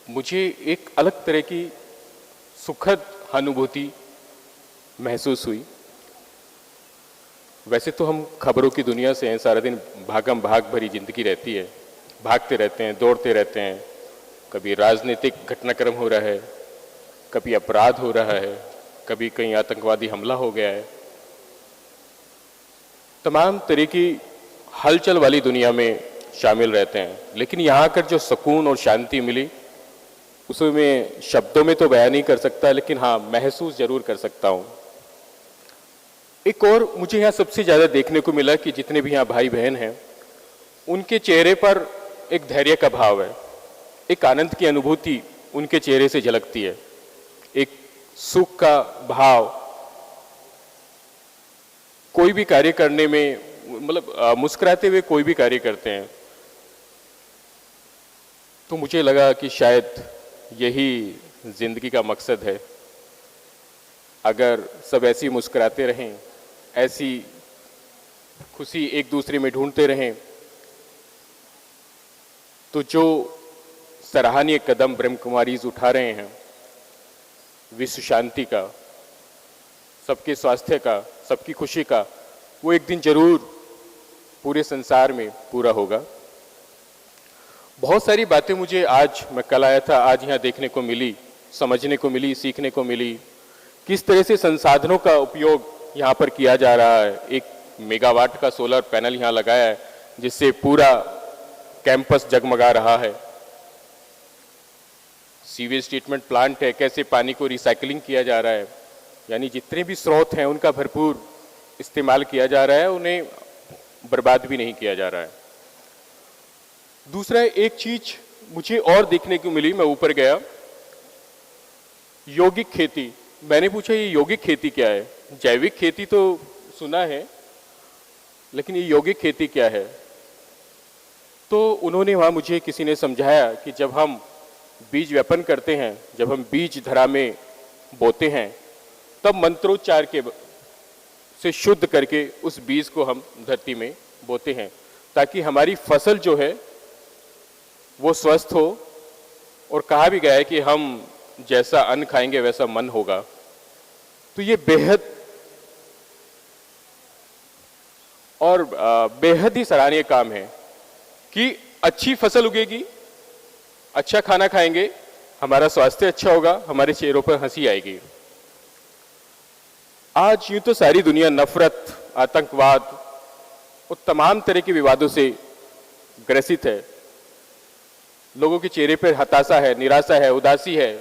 मुझे एक अलग तरह की सुखद अनुभूति महसूस हुई। वैसे तो हम खबरों की दुनिया से हैं, सारा दिन भागम भाग भरी जिंदगी रहती है, भागते रहते हैं, दौड़ते रहते हैं। कभी राजनीतिक घटनाक्रम हो रहा है, कभी अपराध हो रहा है, कभी कहीं आतंकवादी हमला हो गया है। तमाम तरह की हलचल वाली दुनिया में शामिल रहते हैं, लेकिन यहाँ आकर जो सुकून और शांति मिली, उसे मैं शब्दों में तो बयान नहीं कर सकता, लेकिन हाँ महसूस जरूर कर सकता हूँ। एक और मुझे यहाँ सबसे ज़्यादा देखने को मिला कि जितने भी यहाँ भाई बहन हैं, उनके चेहरे पर एक धैर्य का भाव है, एक आनंद की अनुभूति उनके चेहरे से झलकती है, एक सुख का भाव। कोई भी कार्य करने में, मतलब मुस्कुराते हुए कोई भी कार्य करते हैं, तो मुझे लगा कि शायद यही जिंदगी का मकसद है। अगर सब ऐसी मुस्कुराते रहें, ऐसी खुशी एक दूसरे में ढूंढते रहें, तो जो सराहनीय कदम ब्रह्म कुमारीज उठा रहे हैं, विश्व शांति का, सबके स्वास्थ्य का, सबकी खुशी का, वो एक दिन जरूर पूरे संसार में पूरा होगा। बहुत सारी बातें मुझे आज, मैं कल आया था, आज यहाँ देखने को मिली, समझने को मिली, सीखने को मिली। किस तरह से संसाधनों का उपयोग यहाँ पर किया जा रहा है। एक मेगावाट का सोलर पैनल यहाँ लगाया है, जिससे पूरा कैंपस जगमगा रहा है। सीवेज ट्रीटमेंट प्लांट है, कैसे पानी को रिसाइकलिंग किया जा रहा है, यानी जितने भी स्रोत हैं उनका भरपूर इस्तेमाल किया जा रहा है, उन्हें बर्बाद भी नहीं किया जा रहा है। दूसरा एक चीज मुझे और देखने को मिली, मैं ऊपर गया, यौगिक खेती। मैंने पूछा ये यौगिक खेती क्या है? जैविक खेती तो सुना है, लेकिन ये यौगिक खेती क्या है? तो उन्होंने वहाँ मुझे किसी ने समझाया कि जब हम बीज व्यापन करते हैं, जब हम बीज धरा में बोते हैं, तब मंत्रोच्चार के से शुद्ध करके उस बीज को हम धरती में बोते हैं, ताकि हमारी फसल जो है वो स्वस्थ हो। और कहा भी गया है कि हम जैसा अन्न खाएंगे वैसा मन होगा। तो ये बेहद और बेहद ही सराहनीय काम है कि अच्छी फसल उगेगी, अच्छा खाना खाएंगे, हमारा स्वास्थ्य अच्छा होगा, हमारे चेहरों पर हंसी आएगी। आज यूं तो सारी दुनिया नफरत, आतंकवाद और तमाम तरह के विवादों से ग्रसित है। लोगों के चेहरे पर हताशा है, निराशा है, उदासी है,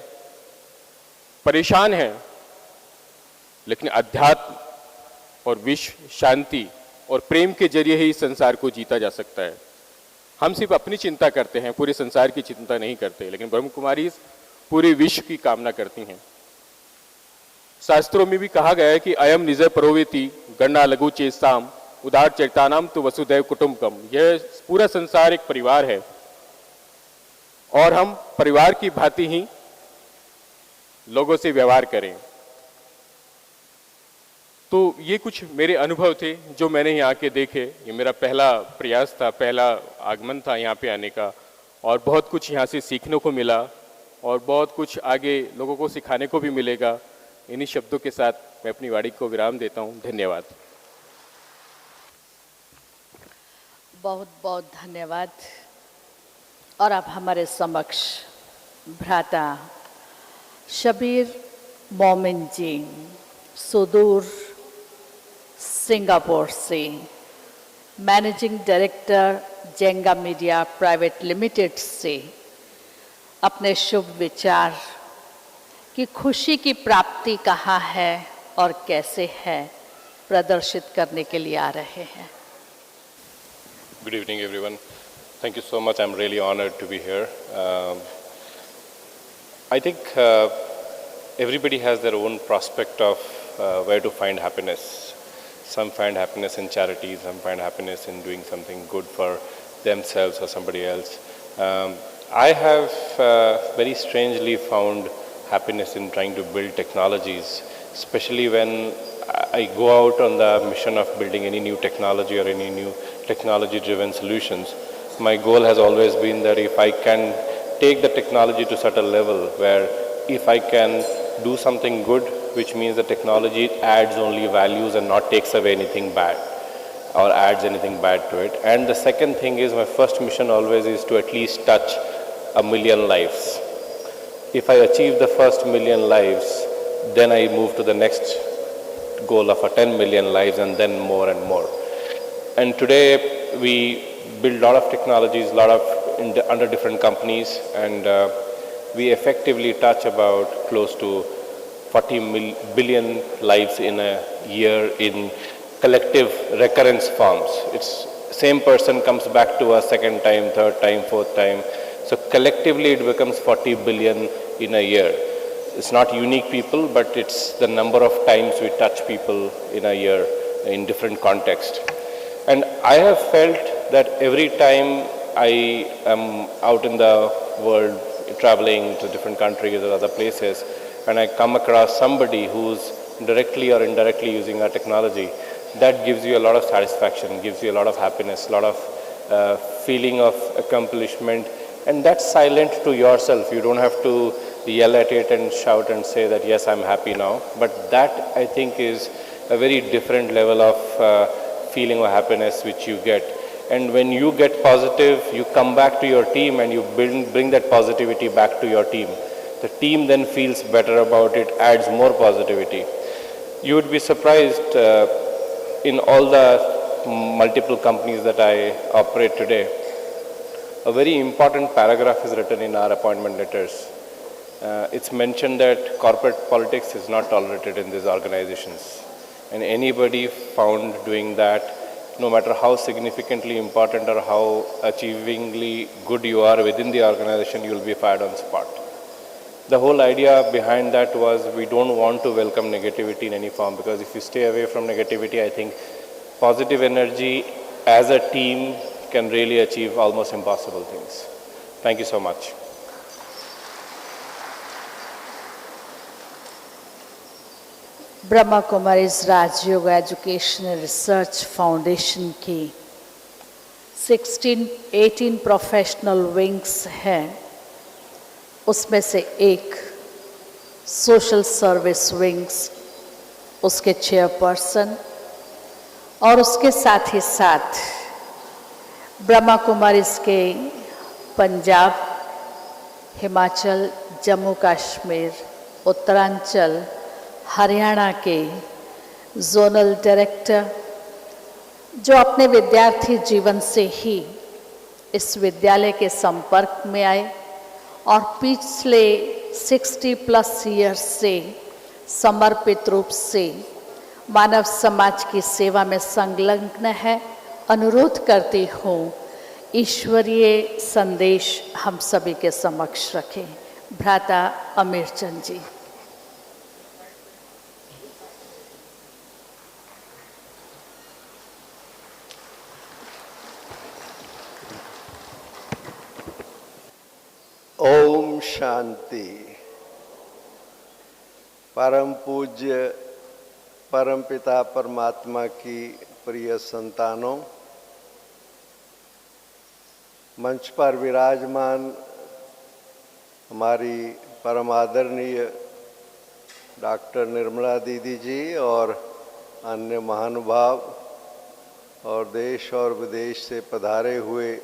परेशान है। लेकिन अध्यात्म और विश्व शांति और प्रेम के जरिए ही संसार को जीता जा सकता है। हम सिर्फ अपनी चिंता करते हैं, पूरे संसार की चिंता नहीं करते, लेकिन ब्रह्म कुमारी पूरे विश्व की कामना करती हैं। शास्त्रों में भी कहा गया है कि अयम निज परोवेति गणना लघु चेताम उदार चैतानाम तो वसुदैव कुटुंबकम। यह पूरा संसार एक परिवार है और हम परिवार की भांति ही लोगों से व्यवहार करें। तो ये कुछ मेरे अनुभव थे जो मैंने यहाँ के देखे। ये मेरा पहला प्रयास था, पहला आगमन था यहाँ पे आने का, और बहुत कुछ यहाँ से सीखने को मिला और बहुत कुछ आगे लोगों को सिखाने को भी मिलेगा। इन्हीं शब्दों के साथ मैं अपनी वाणी को विराम देता हूँ। धन्यवाद। बहुत बहुत धन्यवाद। और अब हमारे समक्ष भ्राता शबीर मोमिन जी सुदूर सिंगापुर से managing director Jenga media private limited से अपने शुभ विचार कि खुशी की प्राप्ति कहाँ है और कैसे है प्रदर्शित करने के लिए आ रहे हैं। Good evening, everyone. Thank you so much. I'm really honored to be here. I think everybody has their own prospect of where to find happiness. Some find happiness in charity, some find happiness in doing something good for themselves or somebody else. I have very strangely found happiness in trying to build technologies, especially when I go out on the mission of building any new technology or any new technology-driven solutions. My goal has always been that if I can take the technology to such a level where if I can do something good, which means the technology adds only values and not takes away anything bad or adds anything bad to it. And the second thing is, my first mission always is to at least touch 1 million lives. If I achieve the first 1 million lives, then I move to the next goal of 10 million lives, and then more and more. And today we build a lot of technologies, under different companies, and we effectively touch about close to 40 billion lives in a year in collective recurrence forms. It's same person comes back to us second time, third time, fourth time. So collectively it becomes 40 billion in a year. It's not unique people, but it's the number of times we touch people in a year in different contexts. And I have felt that every time I am out in the world, traveling to different countries or other places, and I come across somebody who's directly or indirectly using our technology, that gives you a lot of satisfaction, gives you a lot of happiness, a lot of feeling of accomplishment. And that's silent to yourself. You don't have to yell at it and shout and say that, yes, I'm happy now. But that, I think, is a very different level of feeling of happiness which you get. And when you get positive, you come back to your team and you bring that positivity back to your team. The team then feels better about it, adds more positivity. You would be surprised in all the multiple companies that I operate today, a very important paragraph is written in our appointment letters. It's mentioned that corporate politics is not tolerated in these organizations. And anybody found doing that, no matter how significantly important or how achievingly good you are within the organization, you'll be fired on spot. The whole idea behind that was we don't want to welcome negativity in any form, because if you stay away from negativity, I think positive energy as a team can really achieve almost impossible things. Thank you so much. Brahma Kumaris Rajyoga educational research foundation की 18 professional wings हैं, उसमें से एक social service wings, उसके chairperson और उसके साथ ही साथ ब्रह्मा कुमारीज के पंजाब, हिमाचल, जम्मू कश्मीर, उत्तरांचल, हरियाणा के जोनल डायरेक्टर, जो अपने विद्यार्थी जीवन से ही इस विद्यालय के संपर्क में आए और पिछले 60+ ईयर्स से समर्पित रूप से मानव समाज की सेवा में संलग्न है, अनुरोध करती हूँ ईश्वरीय संदेश हम सभी के समक्ष रखें। भ्राता अमीरचंद जी। ओम शांति। परम पूज्य परमपिता परमात्मा की प्रिय संतानों, मंच पर विराजमान हमारी परम आदरणीय डॉक्टर निर्मला दीदी जी और अन्य महानुभाव और देश और विदेश से पधारे हुए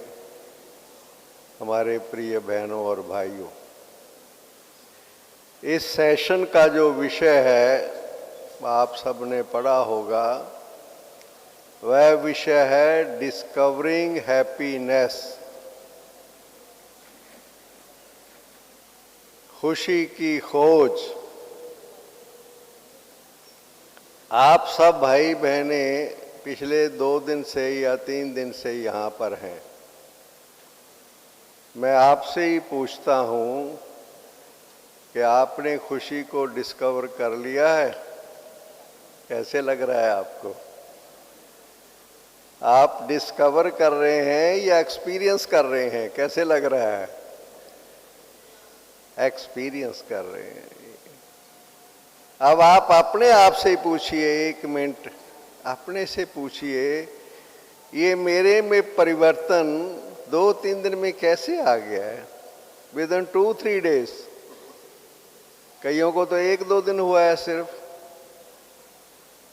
हमारे प्रिय बहनों और भाइयों, इस सेशन का जो विषय है आप सबने पढ़ा होगा, वह विषय है डिस्कवरिंग हैप्पीनेस, खुशी की खोज। आप सब भाई बहने पिछले 2 दिन से या 3 दिन से यहाँ पर हैं। मैं आपसे ही पूछता हूँ कि आपने खुशी को डिस्कवर कर लिया है? कैसे लग रहा है आपको? आप डिस्कवर कर रहे हैं या एक्सपीरियंस कर रहे हैं? कैसे लग रहा है? एक्सपीरियंस कर रहे हैं। अब आप अपने आप से पूछिए, 1 मिनट अपने से पूछिए, ये मेरे में परिवर्तन 2-3 दिन में कैसे आ गया है? Within 2-3 days. कईयों को तो 1-2 दिन हुआ है। सिर्फ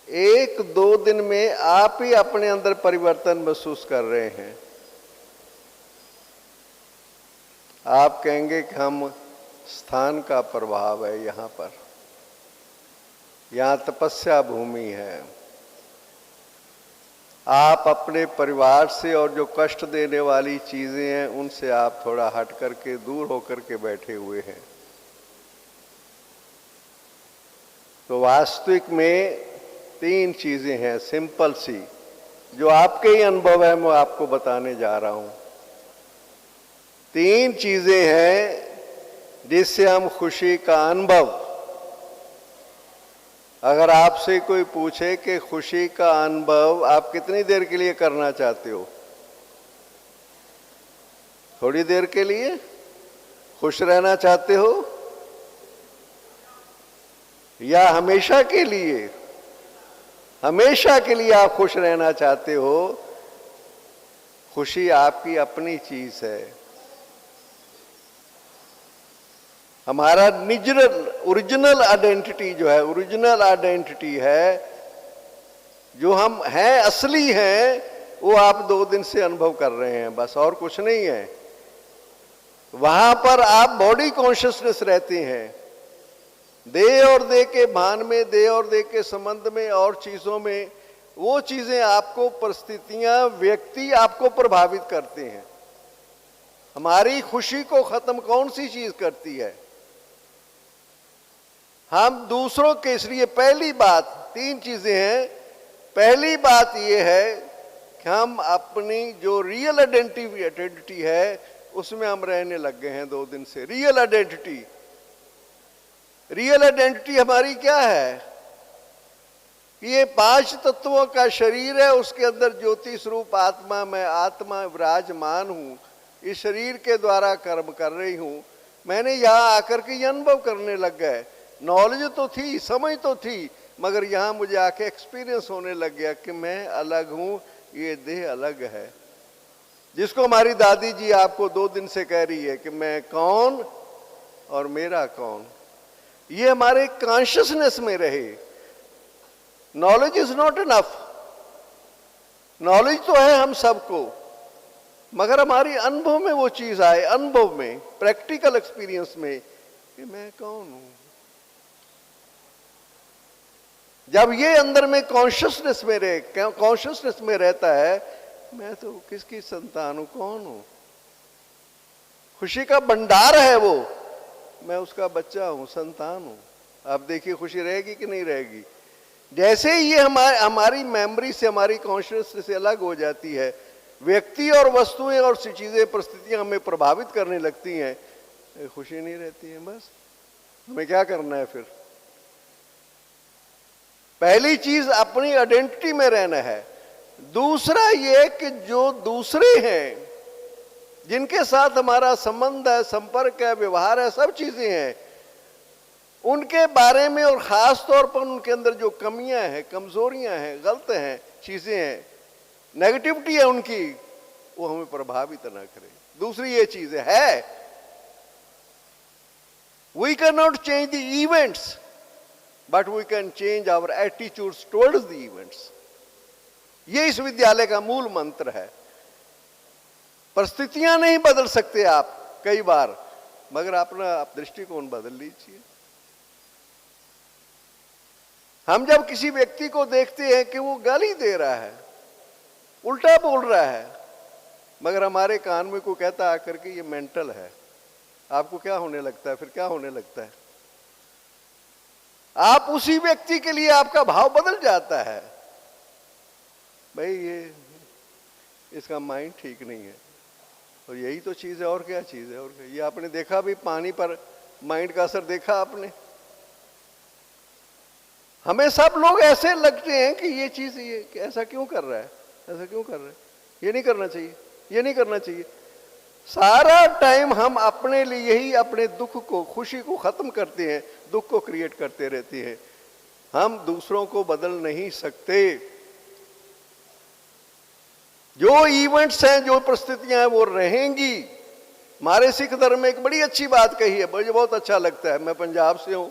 1-2 दिन में आप ही अपने अंदर परिवर्तन महसूस कर रहे हैं। आप कहेंगे कि हम स्थान का प्रभाव है, यहाँ पर, यहाँ तपस्या भूमि है। आप अपने परिवार से और जो कष्ट देने वाली चीजें हैं उनसे आप थोड़ा हट करके, दूर होकर के बैठे हुए हैं। तो वास्तविक में 3 चीजें हैं सिंपल सी, जो आपके ही अनुभव है, मैं आपको बताने जा रहा हूं। 3 चीजें हैं जिससे हम खुशी का अनुभव, अगर आपसे कोई पूछे कि खुशी का अनुभव आप कितनी देर के लिए करना चाहते हो? थोड़ी देर के लिए खुश रहना चाहते हो या हमेशा के लिए? हमेशा के लिए आप खुश रहना चाहते हो। खुशी आपकी अपनी चीज है। हमारा ओरिजिनल आइडेंटिटी जो है, ओरिजिनल आइडेंटिटी है, जो हम हैं, असली हैं, वो आप 2 दिन से अनुभव कर रहे हैं, बस और कुछ नहीं है। वहां पर आप बॉडी कॉन्शियसनेस रहते हैं। देह और देह के भान में, देह और देह के संबंध में और चीजों में, वो चीजें आपको, परिस्थितियां, व्यक्ति आपको प्रभावित करते हैं। हमारी खुशी को खत्म कौन सी चीज करती है? हम दूसरों के, इसलिए पहली बात, 3 चीजें हैं। पहली बात यह है कि हम अपनी जो रियल आइडेंटिटी है उसमें हम रहने लग गए हैं 2 दिन से। रियल आइडेंटिटी, रियल आइडेंटिटी हमारी क्या है? ये 5 तत्वों का शरीर है, उसके अंदर ज्योति स्वरूप आत्मा, मैं आत्मा विराजमान हूं। इस शरीर के द्वारा कर्म कर रही हूं। मैंने यहां आकर के ये अनुभव करने लग गए। नॉलेज तो थी, समझ तो थी, मगर यहां मुझे आके एक्सपीरियंस होने लग गया कि मैं अलग हूं, ये देह अलग है। जिसको हमारी दादी जी आपको 2 दिन से कह रही है कि मैं कौन और मेरा कौन, ये हमारे कॉन्शियसनेस में रहे। Knowledge is not enough. Knowledge तो है हम सबको, मगर हमारी अनुभव में वो चीज आए, अनुभव में, प्रैक्टिकल एक्सपीरियंस में, कि मैं कौन हूं। जब ये अंदर में कॉन्शियसनेस में रहे, कॉन्शियसनेस में रहता है, मैं तो किसकी संतान हूं, कौन हूं, खुशी का भंडार है वो, मैं उसका बच्चा हूं, संतान हूं। अब देखिए खुशी रहेगी कि नहीं रहेगी। जैसे ही ये हमारी मेमोरी से, हमारी कॉन्शियसनेस से अलग हो जाती है, व्यक्ति और वस्तुएं और चीजें, परिस्थितियां हमें प्रभावित करने लगती हैं, खुशी नहीं रहती है। बस हमें क्या करना है फिर? पहली चीज अपनी आइडेंटिटी में रहना है। दूसरा ये कि जो दूसरे हैं, जिनके साथ हमारा संबंध है, संपर्क है, व्यवहार है, सब चीजें हैं, उनके बारे में और खास तौर पर उनके अंदर जो कमियां हैं, कमजोरियां हैं, गलत हैं, चीजें हैं, नेगेटिविटी है उनकी, वो हमें प्रभावित ना करे। दूसरी ये चीज है, we can not change the events, but we can change our attitudes towards the events. ये इस विद्यालय का मूल मंत्र है। परिस्थितियां नहीं बदल सकते आप कई बार, मगर अपना आप दृष्टिकोण बदल लीजिए। हम जब किसी व्यक्ति को देखते हैं कि वो गाली दे रहा है, उल्टा बोल रहा है, मगर हमारे कान में कोई कहता आकर के ये मेंटल है। आपको क्या होने लगता है? फिर क्या होने लगता है? आप उसी व्यक्ति के लिए आपका भाव बदल जाता है, भाई ये इसका माइंड ठीक नहीं है। और यही तो चीज है, और क्या चीज है? और क्या? ये आपने देखा भी, पानी पर माइंड का असर देखा आपने? हमें सब लोग ऐसे लगते हैं कि ये चीज ये ऐसा क्यों कर रहा है, ऐसा क्यों कर रहा है, ये नहीं करना चाहिए, ये नहीं करना चाहिए। सारा टाइम हम अपने लिए ही अपने दुख को, खुशी को खत्म करते हैं, दुख को क्रिएट करते रहते हैं। हम दूसरों को बदल नहीं सकते। जो इवेंट्स हैं, जो परिस्थितियां हैं, वो रहेंगी। हमारे सिख धर्म में एक बड़ी अच्छी बात कही है, मुझे बहुत अच्छा लगता है। मैं पंजाब से हूं।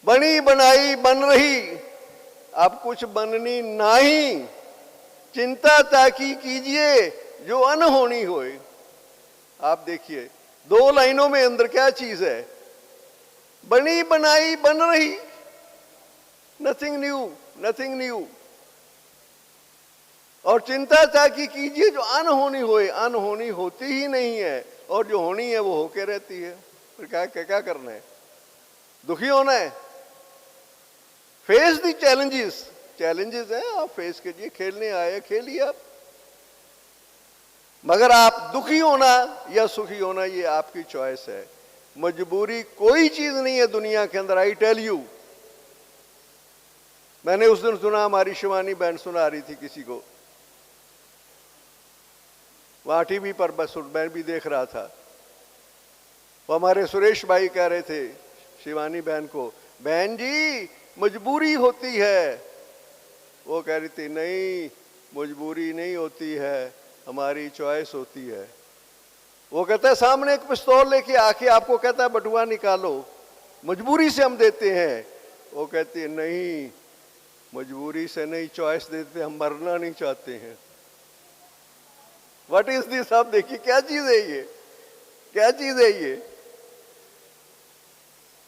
बनी बनाई बन रही, अब कुछ बननी नहीं, चिंता ताकि कीजिए जो अनहोनी होए। आप देखिए 2 लाइनों में अंदर क्या चीज है? बनी बनाई बन रही, नथिंग न्यू, नथिंग न्यू। और चिंता ताकि कीजिए जो अनहोनी होए, अनहोनी होती ही नहीं है, और जो होनी है वो होके रहती है। फिर क्या करना है? दुखी होना है? फेस दी चैलेंजेस, चैलेंजेस हैं, आप फेस कीजिए। खेलने आए, खेलिए आप। मगर आप दुखी होना या सुखी होना, ये आपकी चॉइस है। मजबूरी कोई चीज नहीं है दुनिया के अंदर। आई टेल यू, मैंने उस दिन सुना, हमारी शिवानी बहन सुना रही थी किसी को, वहां टीवी पर, बस मैं भी देख रहा था। वो हमारे सुरेश भाई कह रहे थे शिवानी बहन को, बहन जी मजबूरी होती है। वो कह रही थी, नहीं मजबूरी नहीं होती है, हमारी चॉइस होती है। वो कहता है सामने एक पिस्तौल लेके आके आपको कहता है बटुआ निकालो, मजबूरी से हम देते हैं। वो कहती है नहीं, मजबूरी से नहीं, चॉइस देते, हम मरना नहीं चाहते हैं। What is this? आप देखिए क्या चीज है ये, क्या चीज है ये।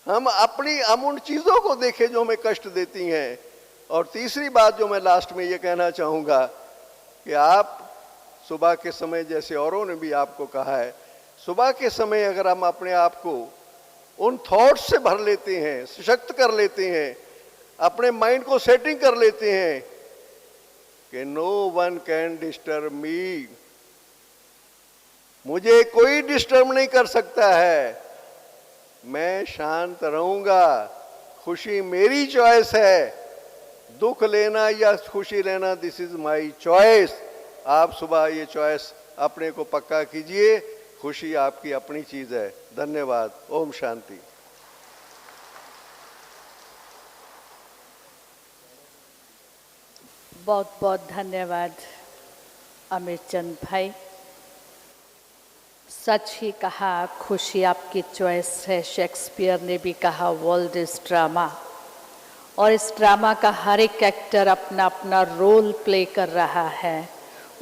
हम उन चीजों को देखें जो हमें कष्ट देती हैं। और तीसरी बात जो मैं लास्ट में ये कहना चाहूंगा कि आप सुबह के समय, जैसे औरों ने भी आपको कहा है, सुबह के समय अगर हम अपने आप को उन थॉट्स से भर लेते हैं, सशक्त कर लेते हैं, अपने माइंड को सेटिंग कर लेते हैं कि no one can disturb me, मुझे कोई डिस्टर्ब नहीं कर सकता है, मैं शांत रहूंगा, खुशी मेरी चॉइस है, दुख लेना या खुशी लेना दिस इज माई चॉइस। आप सुबह ये चॉइस अपने को पक्का कीजिए, खुशी आपकी अपनी चीज है। धन्यवाद। ओम शांति। बहुत बहुत धन्यवाद अमित चंद भाई। सच ही कहा, खुशी आपकी चॉइस है। शेक्सपियर ने भी कहा वर्ल्ड इज ड्रामा, और इस ड्रामा का हर एक एक्टर अपना अपना रोल प्ले कर रहा है।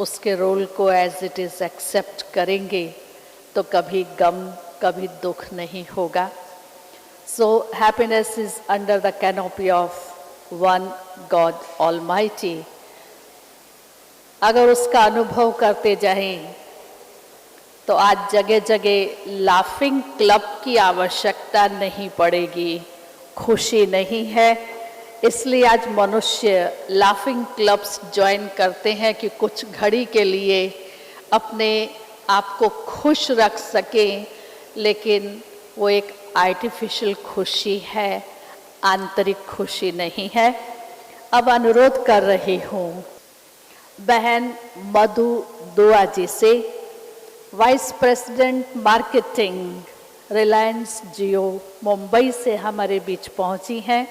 उसके रोल को एज इट इज़ एक्सेप्ट करेंगे तो कभी गम, कभी दुख नहीं होगा। So happiness is under the canopy of one God almighty. अगर उसका अनुभव करते जाएं तो आज जगह जगह लाफिंग क्लब की आवश्यकता नहीं पड़ेगी। खुशी नहीं है, इसलिए आज मनुष्य लाफिंग क्लब्स ज्वाइन करते हैं कि कुछ घड़ी के लिए अपने आप को खुश रख सकें, लेकिन वो एक आर्टिफिशियल खुशी है, आंतरिक खुशी नहीं है। अब अनुरोध कर रही हूँ बहन मधु दुआ जी से, वाइस प्रेसिडेंट मार्केटिंग रिलायंस जियो मुंबई से हमारे बीच पहुंची हैं।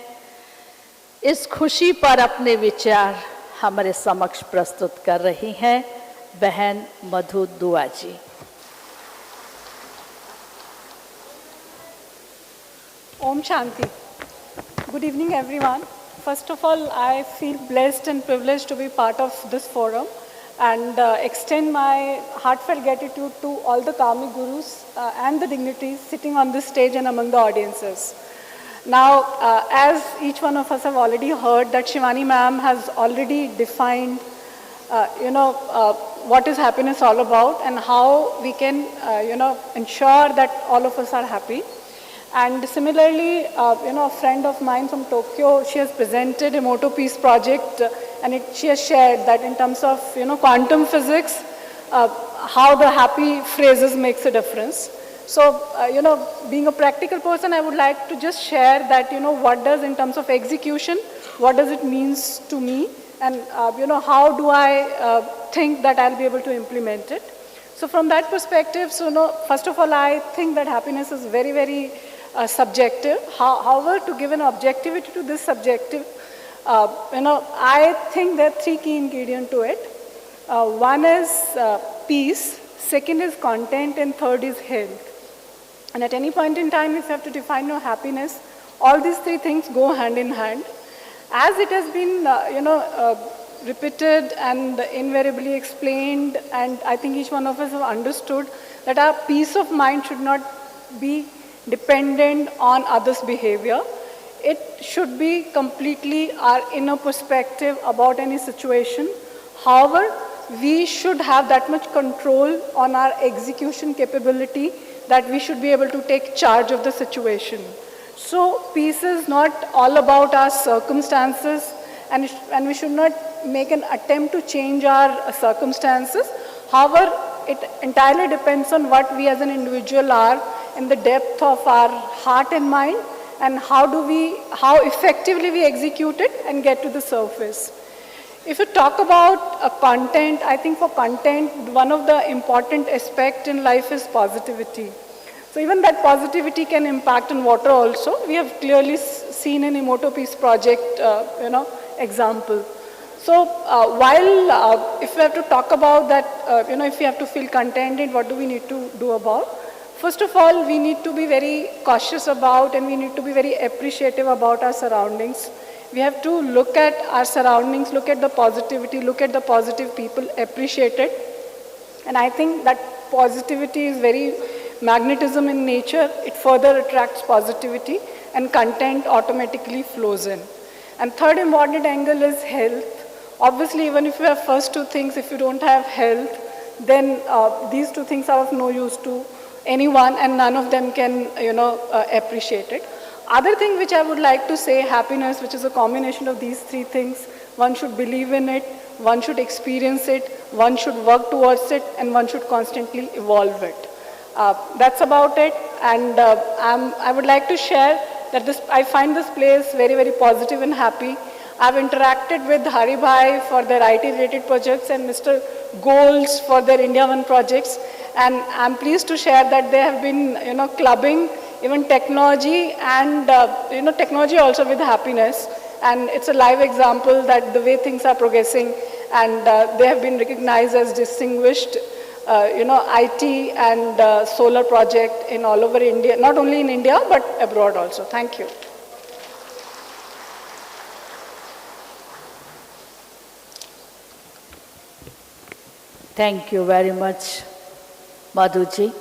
इस खुशी पर अपने विचार हमारे समक्ष प्रस्तुत कर रही हैं बहन मधु दुआ जी। Om Shanti. Good evening, everyone. First of all, I feel blessed and privileged to be part of this forum and extend my heartfelt gratitude to all the Karmic Gurus and the dignitaries sitting on this stage and among the audiences. Now, as each one of us have already heard that Shivani ma'am has already defined what is happiness all about and how we can, ensure that all of us are happy. And similarly, a friend of mine from Tokyo, she has presented a Moto Peace project, and she has shared that in terms of, quantum physics, how the happy phrases makes a difference. So, being a practical person, I would like to just share that, what does in terms of execution, what does it means to me, and, how do I think that I'll be able to implement it. So from that perspective, first of all, I think that happiness is very, very subjective. However, to give an objectivity to this subjective, I think there are three key ingredients to it. One is peace, second is content, and third is health. And at any point in time, if you have to define your happiness, all these three things go hand in hand. As it has been, repeated and invariably explained, and I think each one of us have understood that our peace of mind should not be dependent on others' behavior. It should be completely our inner perspective about any situation. However, we should have that much control on our execution capability that we should be able to take charge of the situation. So peace is not all about our circumstances, and we should not make an attempt to change our circumstances. However, it entirely depends on what we as an individual are in the depth of our heart and mind, and how effectively we execute it and get to the surface. If you talk about content, I think for content, one of the important aspects in life is positivity. So even that positivity can impact on water also. We have clearly seen in a Moto Peace project, example. So while if we have to talk about that, if we have to feel contented, what do we need to do about? First of all, we need to be very cautious about, and we need to be very appreciative about our surroundings. We have to look at our surroundings, look at the positivity, look at the positive people, appreciate it. And I think that positivity is very magnetism in nature. It further attracts positivity, and content automatically flows in. And third important angle is health. Obviously, even if you have first two things, if you don't have health, then these two things are of no use to anyone, and none of them can, appreciate it. Other thing which I would like to say, happiness, which is a combination of these three things, one should believe in it, one should experience it, one should work towards it, and one should constantly evolve it. That's about it, and I would like to share that I find this place very, very positive and happy. I've interacted with Hari Bhai for their IT-related projects and Mr. Goals for their India One projects, and I'm pleased to share that they have been, clubbing even technology and, technology also with happiness. And it's a live example that the way things are progressing, and they have been recognized as distinguished, IT and solar project in all over India, not only in India, but abroad also. Thank you. Thank you very much, Madhuji.